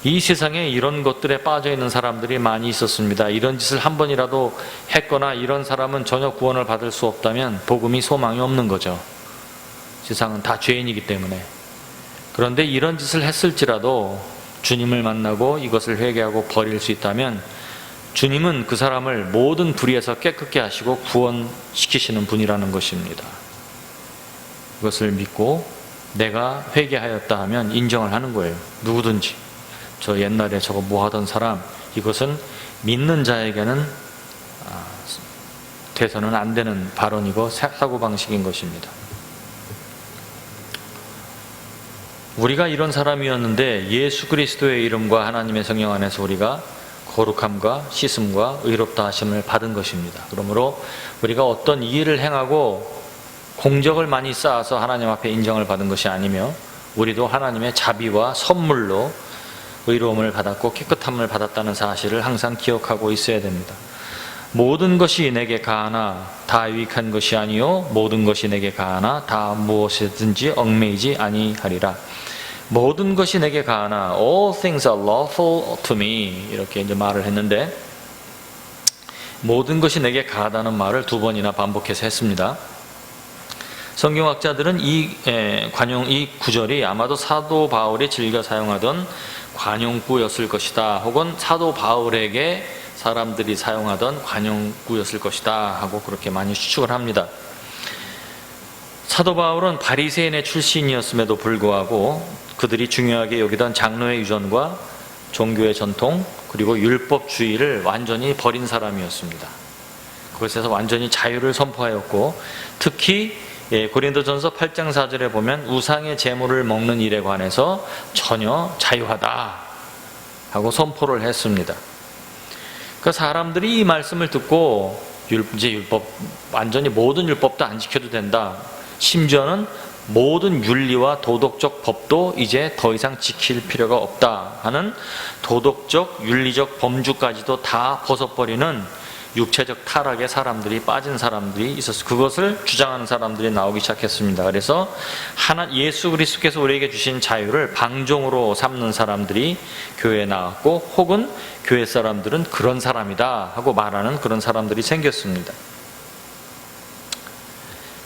이 세상에 이런 것들에 빠져 있는 사람들이 많이 있었습니다. 이런 짓을 한 번이라도 했거나 이런 사람은 전혀 구원을 받을 수 없다면 복음이 소망이 없는 거죠. 세상은 다 죄인이기 때문에. 그런데 이런 짓을 했을지라도 주님을 만나고 이것을 회개하고 버릴 수 있다면 주님은 그 사람을 모든 불의에서 깨끗게 하시고 구원시키시는 분이라는 것입니다. 이것을 믿고 내가 회개하였다 하면 인정을 하는 거예요. 누구든지. 저 옛날에 저거 뭐 하던 사람, 이것은 믿는 자에게는 돼서는 안 되는 발언이고 사고방식인 것입니다. 우리가 이런 사람이었는데 예수 그리스도의 이름과 하나님의 성령 안에서 우리가 거룩함과 씻음과 의롭다 하심을 받은 것입니다. 그러므로 우리가 어떤 일을 행하고 공적을 많이 쌓아서 하나님 앞에 인정을 받은 것이 아니며 우리도 하나님의 자비와 선물로 의로움을 받았고 깨끗함을 받았다는 사실을 항상 기억하고 있어야 됩니다. 모든 것이 내게 가하나 다 유익한 것이 아니요 모든 것이 내게 가하나 다 무엇이든지 얽매이지 아니하리라. 모든 것이 내게 가하나 all things are lawful to me, 이렇게 이제 말을 했는데 모든 것이 내게 가하다는 말을 두 번이나 반복해서 했습니다. 성경학자들은 이 구절이 아마도 사도 바울이 즐겨 사용하던 관용구였을 것이다, 혹은 사도 바울에게 사람들이 사용하던 관용구였을 것이다 하고 그렇게 많이 추측을 합니다. 사도 바울은 바리새인의 출신이었음에도 불구하고 그들이 중요하게 여기던 장로의 유전과 종교의 전통 그리고 율법주의를 완전히 버린 사람이었습니다. 그것에서 완전히 자유를 선포하였고, 특히 고린도전서 8장 4절에 보면 우상의 제물을 먹는 일에 관해서 전혀 자유하다 하고 선포를 했습니다. 그러니까 사람들이 이 말씀을 듣고 이제 율법, 완전히 모든 율법도 안 지켜도 된다, 심지어는 모든 윤리와 도덕적 법도 이제 더 이상 지킬 필요가 없다 하는 도덕적, 윤리적 범주까지도 다 벗어버리는 육체적 타락에 사람들이 빠진 사람들이 있었어요. 그것을 주장하는 사람들이 나오기 시작했습니다. 그래서 예수 그리스도께서 우리에게 주신 자유를 방종으로 삼는 사람들이 교회에 나왔고, 혹은 교회 사람들은 그런 사람이다 하고 말하는 그런 사람들이 생겼습니다.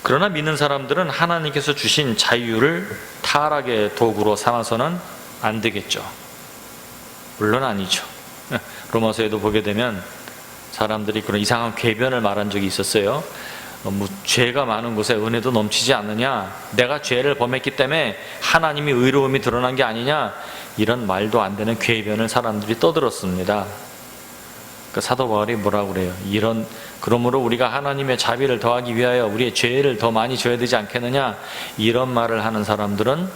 그러나 믿는 사람들은 하나님께서 주신 자유를 타락의 도구로 삼아서는 안 되겠죠. 물론 아니죠. 로마서에도 보게 되면 사람들이 그런 이상한 궤변을 말한 적이 있었어요. 죄가 많은 곳에 은혜도 넘치지 않느냐, 내가 죄를 범했기 때문에 하나님이 의로움이 드러난 게 아니냐, 이런 말도 안 되는 궤변을 사람들이 떠들었습니다. 그 사도 바울이 뭐라고 그래요? 그러므로 우리가 하나님의 자비를 더하기 위하여 우리의 죄를 더 많이 져야 되지 않겠느냐, 이런 말을 하는 사람들은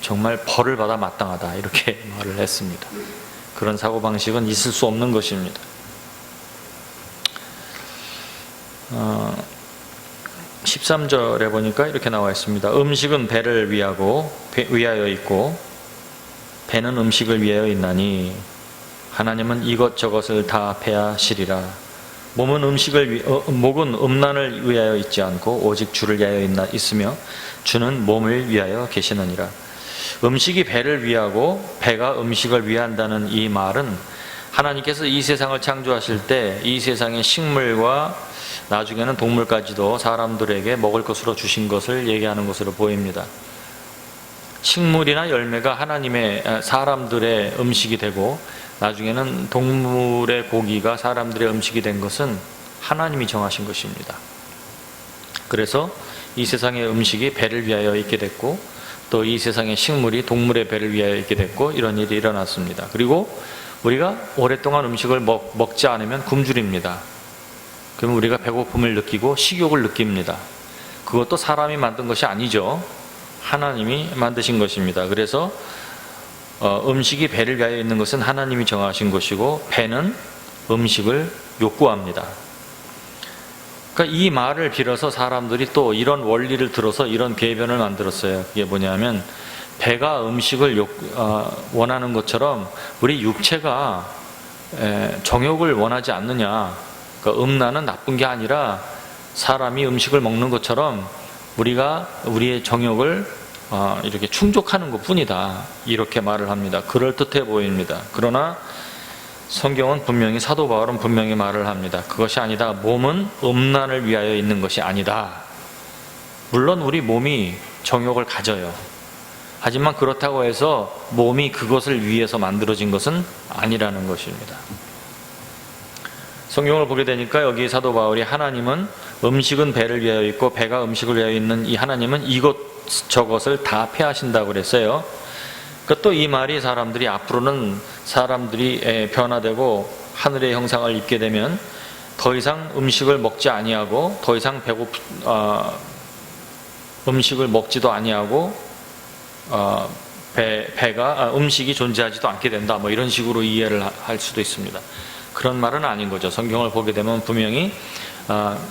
정말 벌을 받아 마땅하다, 이렇게 말을 했습니다. 그런 사고방식은 있을 수 없는 것입니다. 13절에 보니까 이렇게 나와 있습니다. 음식은 배를 위하여 있고 배는 음식을 위하여 있나니 하나님은 이것저것을 다 패하시리라. 목은 음란을 위하여 있지 않고 오직 주를 위하여 있으며 주는 몸을 위하여 계시느니라. 음식이 배를 위하고 배가 음식을 위한다는 이 말은 하나님께서 이 세상을 창조하실 때 이 세상의 식물과 나중에는 동물까지도 사람들에게 먹을 것으로 주신 것을 얘기하는 것으로 보입니다. 식물이나 열매가 사람들의 음식이 되고 나중에는 동물의 고기가 사람들의 음식이 된 것은 하나님이 정하신 것입니다. 그래서 이 세상의 음식이 배를 위하여 있게 됐고 또 이 세상의 식물이 동물의 배를 위하여 있게 됐고 이런 일이 일어났습니다. 그리고 우리가 오랫동안 음식을 먹지 않으면 굶주립니다. 그러면 우리가 배고픔을 느끼고 식욕을 느낍니다. 그것도 사람이 만든 것이 아니죠. 하나님이 만드신 것입니다. 그래서 음식이 배를 위하여 있는 것은 하나님이 정하신 것이고 배는 음식을 욕구합니다. 그러니까 이 말을 빌어서 사람들이 또 이런 원리를 들어서 이런 궤변을 만들었어요. 그게 뭐냐면 배가 음식을 원하는 것처럼 우리 육체가 정욕을 원하지 않느냐. 그러니까 음란은 나쁜 게 아니라 사람이 음식을 먹는 것처럼 우리가 우리의 정욕을 이렇게 충족하는 것 뿐이다, 이렇게 말을 합니다. 그럴듯해 보입니다. 그러나 성경은 분명히, 사도 바울은 분명히 말을 합니다. 그것이 아니다. 몸은 음란을 위하여 있는 것이 아니다. 물론 우리 몸이 정욕을 가져요. 하지만 그렇다고 해서 몸이 그것을 위해서 만들어진 것은 아니라는 것입니다. 성경을 보게 되니까 여기 사도 바울이 하나님은 음식은 배를 위하여 있고 배가 음식을 위하여 있는 이 하나님은 이것저것을 다 패하신다고 그랬어요. 또 이 말이 앞으로는 사람들이 변화되고 하늘의 형상을 입게 되면 더 이상 음식을 먹지 아니하고 더 이상 음식을 먹지도 아니하고 음식이 존재하지도 않게 된다, 뭐 이런 식으로 이해를 할 수도 있습니다. 그런 말은 아닌 거죠. 성경을 보게 되면 분명히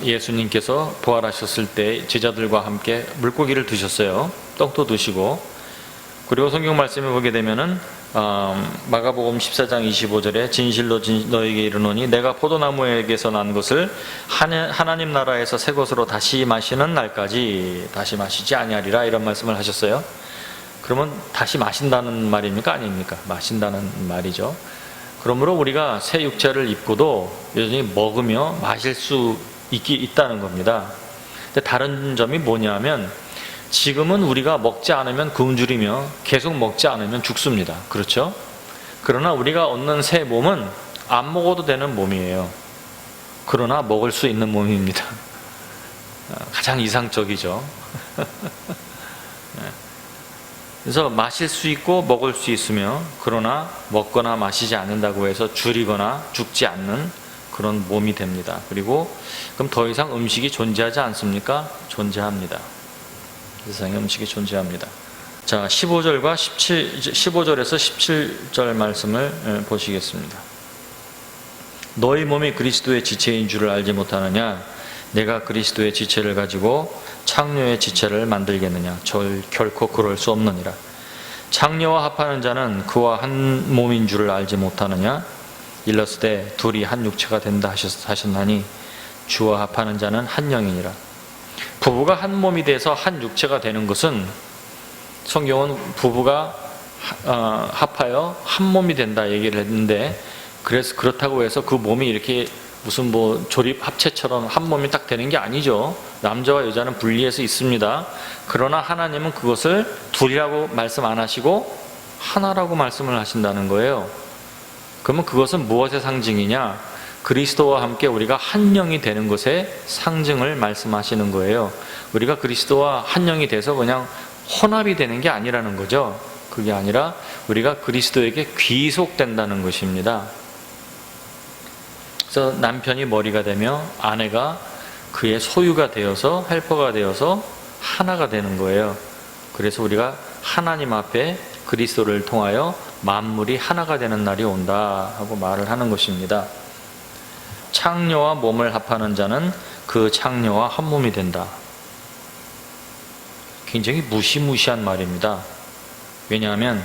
예수님께서 부활하셨을 때 제자들과 함께 물고기를 드셨어요. 떡도 드시고. 그리고 성경 말씀을 보게 되면은 마가복음 14장 25절에 진실로 너에게 이르노니 내가 포도나무에게서 난 것을 하나님 나라에서 새 것으로 다시 마시는 날까지 다시 마시지 아니하리라, 이런 말씀을 하셨어요. 그러면 다시 마신다는 말입니까? 아닙니까? 마신다는 말이죠. 그러므로 우리가 새 육체를 입고도 여전히 먹으며 마실 수 있다는 겁니다. 근데 다른 점이 뭐냐면 지금은 우리가 먹지 않으면 굶주리며 계속 먹지 않으면 죽습니다. 그렇죠? 그러나 우리가 얻는 새 몸은 안 먹어도 되는 몸이에요. 그러나 먹을 수 있는 몸입니다. 가장 이상적이죠. 그래서 마실 수 있고 먹을 수 있으며 그러나 먹거나 마시지 않는다고 해서 줄이거나 죽지 않는 그런 몸이 됩니다. 그리고 그럼 더 이상 음식이 존재하지 않습니까? 존재합니다. 세상에 음식이 존재합니다. 자, 15절에서 17절 말씀을 보시겠습니다. 너희 몸이 그리스도의 지체인 줄을 알지 못하느냐? 내가 그리스도의 지체를 가지고 창녀의 지체를 만들겠느냐? 결코 그럴 수 없느니라. 창녀와 합하는 자는 그와 한 몸인 줄을 알지 못하느냐? 일렀으되 둘이 한 육체가 된다 하셨나니 주와 합하는 자는 한 영이니라. 부부가 한 몸이 돼서 한 육체가 되는 것은, 성경은 부부가 합하여 한 몸이 된다 얘기를 했는데, 그래서 그렇다고 해서 그 몸이 이렇게 무슨 조립 합체처럼 한 몸이 딱 되는 게 아니죠. 남자와 여자는 분리해서 있습니다. 그러나 하나님은 그것을 둘이라고 말씀 안 하시고 하나라고 말씀을 하신다는 거예요. 그러면 그것은 무엇의 상징이냐? 그리스도와 함께 우리가 한 영이 되는 것의 상징을 말씀하시는 거예요. 우리가 그리스도와 한 영이 돼서 그냥 혼합이 되는 게 아니라는 거죠. 그게 아니라 우리가 그리스도에게 귀속된다는 것입니다. 그래서 남편이 머리가 되며 아내가 그의 소유가 되어서 헬퍼가 되어서 하나가 되는 거예요. 그래서 우리가 하나님 앞에 그리스도를 통하여 만물이 하나가 되는 날이 온다 하고 말을 하는 것입니다. 창녀와 몸을 합하는 자는 그 창녀와 한 몸이 된다. 굉장히 무시무시한 말입니다. 왜냐하면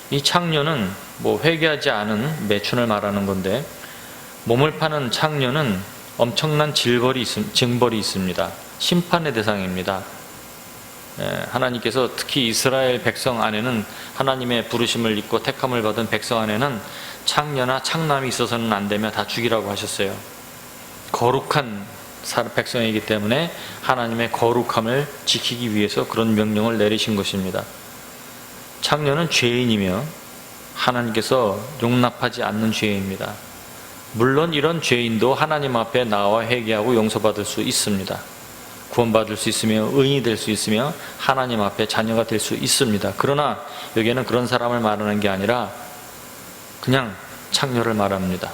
이 창녀는 회개하지 않은 매춘을 말하는 건데, 몸을 파는 창녀는 엄청난 징벌이 있습니다. 심판의 대상입니다. 하나님께서 특히 이스라엘 백성 안에는, 하나님의 부르심을 입고 택함을 받은 백성 안에는 창녀나 창남이 있어서는 안 되며 다 죽이라고 하셨어요. 거룩한 백성이기 때문에 하나님의 거룩함을 지키기 위해서 그런 명령을 내리신 것입니다. 창녀는 죄인이며 하나님께서 용납하지 않는 죄입니다. 물론 이런 죄인도 하나님 앞에 나와 회개하고 용서받을 수 있습니다. 구원받을 수 있으며 의인이 될 수 있으며 하나님 앞에 자녀가 될 수 있습니다. 그러나 여기에는 그런 사람을 말하는 게 아니라 그냥 창녀를 말합니다.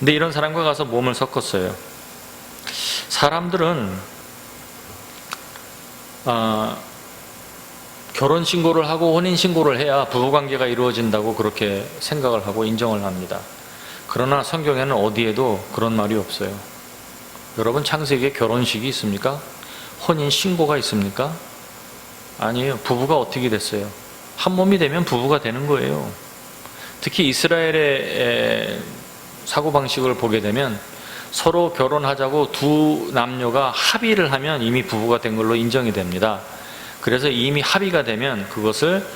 근데 이런 사람과 가서 몸을 섞었어요. 사람들은 결혼신고를 하고 혼인신고를 해야 부부관계가 이루어진다고 그렇게 생각을 하고 인정을 합니다. 그러나 성경에는 어디에도 그런 말이 없어요. 여러분, 창세기에 결혼식이 있습니까? 혼인신고가 있습니까? 아니에요. 부부가 어떻게 됐어요? 한 몸이 되면 부부가 되는 거예요. 특히 이스라엘의 사고방식을 보게 되면 서로 결혼하자고 두 남녀가 합의를 하면 이미 부부가 된 걸로 인정이 됩니다. 그래서 이미 합의가 되면 그것을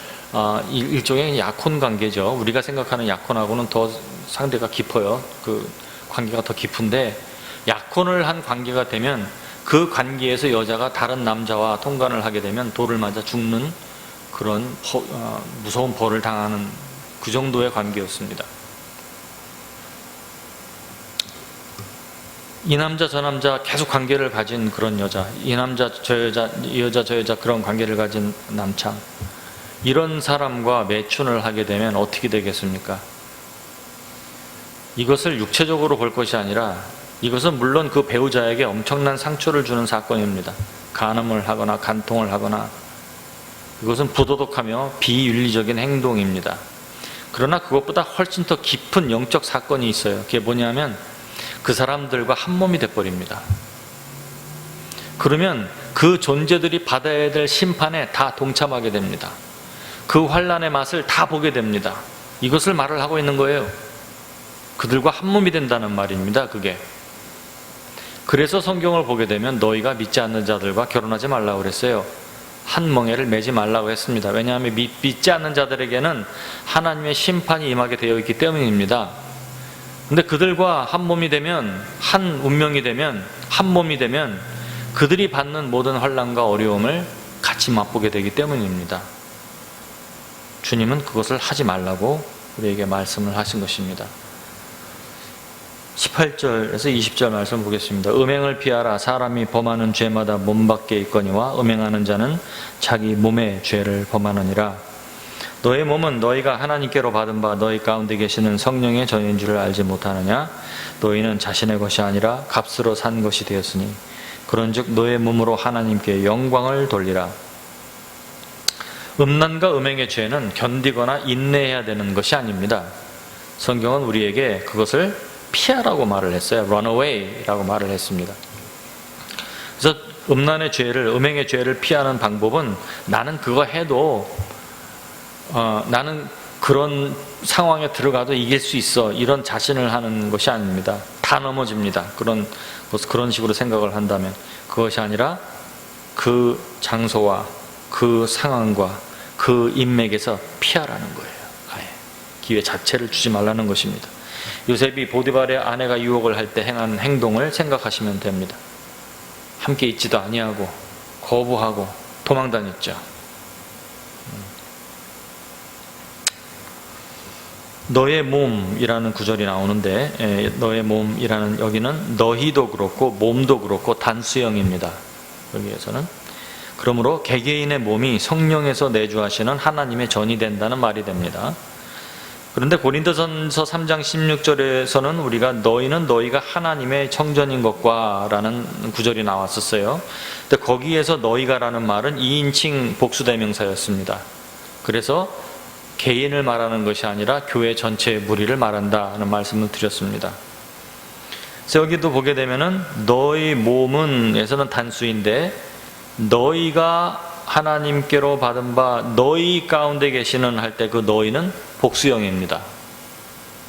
일종의 약혼 관계죠. 우리가 생각하는 약혼하고는 더 상대가 깊어요. 그 관계가 더 깊은데, 약혼을 한 관계가 되면 그 관계에서 여자가 다른 남자와 통관을 하게 되면 돌을 맞아 죽는 그런 무서운 벌을 당하는 그 정도의 관계였습니다. 이 남자 저 남자 계속 관계를 가진 그런 여자, 이 남자 저 여자, 이 여자 저 여자, 그런 관계를 가진 남창, 이런 사람과 매춘을 하게 되면 어떻게 되겠습니까? 이것을 육체적으로 볼 것이 아니라 이것은 물론 그 배우자에게 엄청난 상처를 주는 사건입니다. 간음을 하거나 간통을 하거나, 이것은 부도덕하며 비윤리적인 행동입니다. 그러나 그것보다 훨씬 더 깊은 영적 사건이 있어요. 그게 뭐냐면 그 사람들과 한 몸이 돼버립니다. 그러면 그 존재들이 받아야 될 심판에 다 동참하게 됩니다. 그 환난의 맛을 다 보게 됩니다. 이것을 말을 하고 있는 거예요. 그들과 한 몸이 된다는 말입니다. 그게. 그래서 성경을 보게 되면 너희가 믿지 않는 자들과 결혼하지 말라고 그랬어요. 한 멍에를 매지 말라고 했습니다. 왜냐하면 믿지 않는 자들에게는 하나님의 심판이 임하게 되어 있기 때문입니다. 근데 그들과 한 몸이 되면, 한 운명이 되면, 한 몸이 되면 그들이 받는 모든 환난과 어려움을 같이 맛보게 되기 때문입니다. 주님은 그것을 하지 말라고 우리에게 말씀을 하신 것입니다. 18절에서 20절 말씀 보겠습니다. 음행을 피하라. 사람이 범하는 죄마다 몸 밖에 있거니와 음행하는 자는 자기 몸의 죄를 범하느니라. 너의 몸은 너희가 하나님께로 받은 바 너희 가운데 계시는 성령의 전인 줄을 알지 못하느냐? 너희는 자신의 것이 아니라 값으로 산 것이 되었으니 그런즉 너의 몸으로 하나님께 영광을 돌리라. 음란과 음행의 죄는 견디거나 인내해야 되는 것이 아닙니다. 성경은 우리에게 그것을 피하라고 말을 했어요. run away라고 말을 했습니다. 그래서 음란의 죄를, 음행의 죄를 피하는 방법은 나는 그거 해도 나는 그런 상황에 들어가도 이길 수 있어, 이런 자신을 하는 것이 아닙니다. 다 넘어집니다. 그런 식으로 생각을 한다면. 그것이 아니라 그 장소와 그 상황과 그 인맥에서 피하라는 거예요. 아예 기회 자체를 주지 말라는 것입니다. 요셉이 보디발의 아내가 유혹을 할 때 행한 행동을 생각하시면 됩니다. 함께 있지도 아니하고 거부하고 도망다녔죠. 너의 몸이라는 구절이 나오는데, 너의 몸이라는 여기는 너희도 그렇고 몸도 그렇고 단수형입니다. 여기에서는. 그러므로 개개인의 몸이 성령에서 내주하시는 하나님의 전이 된다는 말이 됩니다. 그런데 고린도전서 3장 16절에서는 우리가 너희는 너희가 하나님의 청전인 것과 라는 구절이 나왔었어요. 근데 거기에서 너희가라는 말은 2인칭 복수대명사였습니다. 그래서 개인을 말하는 것이 아니라 교회 전체의 무리를 말한다는 말씀을 드렸습니다. 그래서 여기도 보게 되면은 너희 몸은 에서는 단수인데 너희가 하나님께로 받은 바 너희 가운데 계시는 할 때 그 너희는 복수형입니다.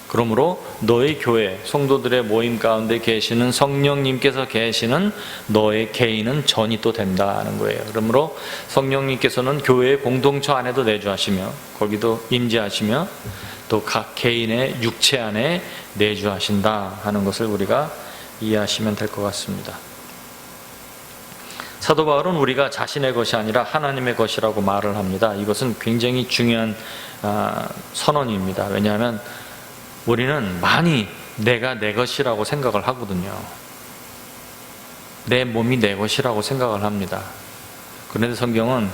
그러므로 너희 교회 성도들의 모임 가운데 계시는 성령님께서 계시는 너의 개인은 전이 또 된다는 거예요. 그러므로 성령님께서는 교회의 공동체 안에도 내주하시며 거기도 임재하시며 또 각 개인의 육체 안에 내주하신다 하는 것을 우리가 이해하시면 될 것 같습니다. 사도 바울은 우리가 자신의 것이 아니라 하나님의 것이라고 말을 합니다. 이것은 굉장히 중요한 선언입니다. 왜냐하면 우리는 많이 내가 내 것이라고 생각을 하거든요. 내 몸이 내 것이라고 생각을 합니다. 그런데 성경은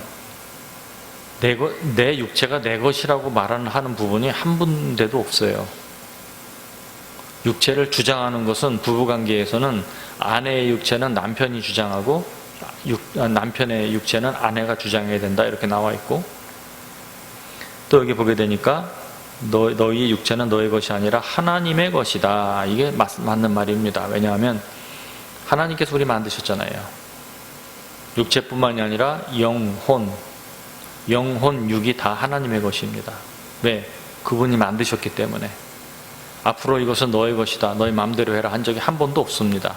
내 육체가 내 것이라고 하는 부분이 한 군데도 없어요. 육체를 주장하는 것은 부부관계에서는 아내의 육체는 남편이 주장하고 남편의 육체는 아내가 주장해야 된다 이렇게 나와 있고, 또 여기 보게 되니까 너희의 육체는 너의 것이 아니라 하나님의 것이다. 이게 맞는 말입니다. 왜냐하면 하나님께서 우리 만드셨잖아요. 육체뿐만이 아니라 영혼, 육이 다 하나님의 것입니다. 왜? 그분이 만드셨기 때문에. 앞으로 이것은 너의 것이다, 너의 마음대로 해라 한 적이 한 번도 없습니다.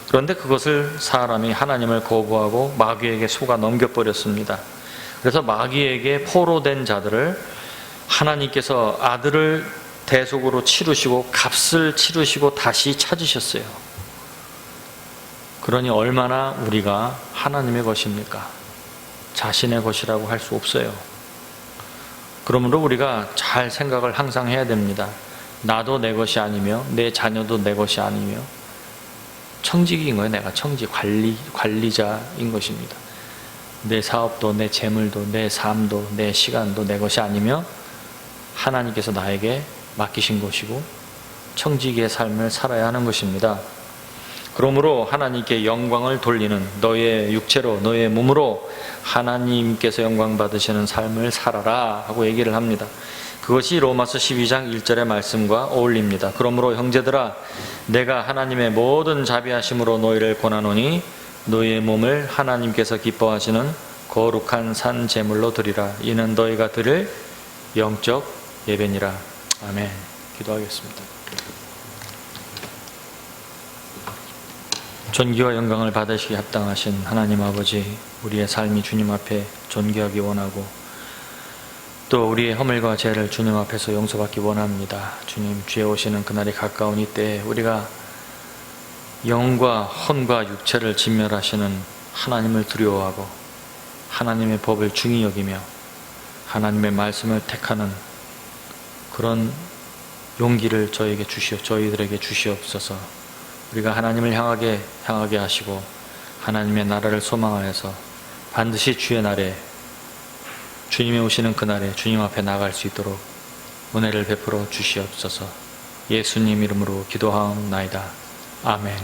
그런데 그것을 사람이 하나님을 거부하고 마귀에게 속아 넘겨버렸습니다. 그래서 마귀에게 포로된 자들을 하나님께서 아들을 대속으로 치르시고 값을 치르시고 다시 찾으셨어요. 그러니 얼마나 우리가 하나님의 것입니까? 자신의 것이라고 할 수 없어요. 그러므로 우리가 잘 생각을 항상 해야 됩니다. 나도 내 것이 아니며 내 자녀도 내 것이 아니며 청직인 거예요. 내가 관리자인 것입니다. 내 사업도 내 재물도 내 삶도 내 시간도 내 것이 아니며 하나님께서 나에게 맡기신 것이고 청지기의 삶을 살아야 하는 것입니다. 그러므로 하나님께 영광을 돌리는 너의 육체로 너의 몸으로 하나님께서 영광 받으시는 삶을 살아라 하고 얘기를 합니다. 그것이 로마서 12장 1절의 말씀과 어울립니다. 그러므로 형제들아 내가 하나님의 모든 자비하심으로 너희를 권하노니 너희의 몸을 하나님께서 기뻐하시는 거룩한 산 제물로 드리라. 이는 너희가 드릴 영적 예배니라. 아멘. 기도하겠습니다. 존귀와 영광을 받으시기 합당하신 하나님 아버지, 우리의 삶이 주님 앞에 존귀하기 원하고 또 우리의 허물과 죄를 주님 앞에서 용서받기 원합니다. 주님, 주에 오시는 그날이 가까운 이때에 우리가 영과 혼과 육체를 진멸하시는 하나님을 두려워하고 하나님의 법을 중히 여기며 하나님의 말씀을 택하는 그런 용기를 저희들에게 주시옵소서. 우리가 하나님을 향하게 하시고 하나님의 나라를 소망하여서 반드시 주의 날에 주님이 오시는 그날에 주님 앞에 나갈 수 있도록 은혜를 베풀어 주시옵소서. 예수님 이름으로 기도하옵나이다. 아멘.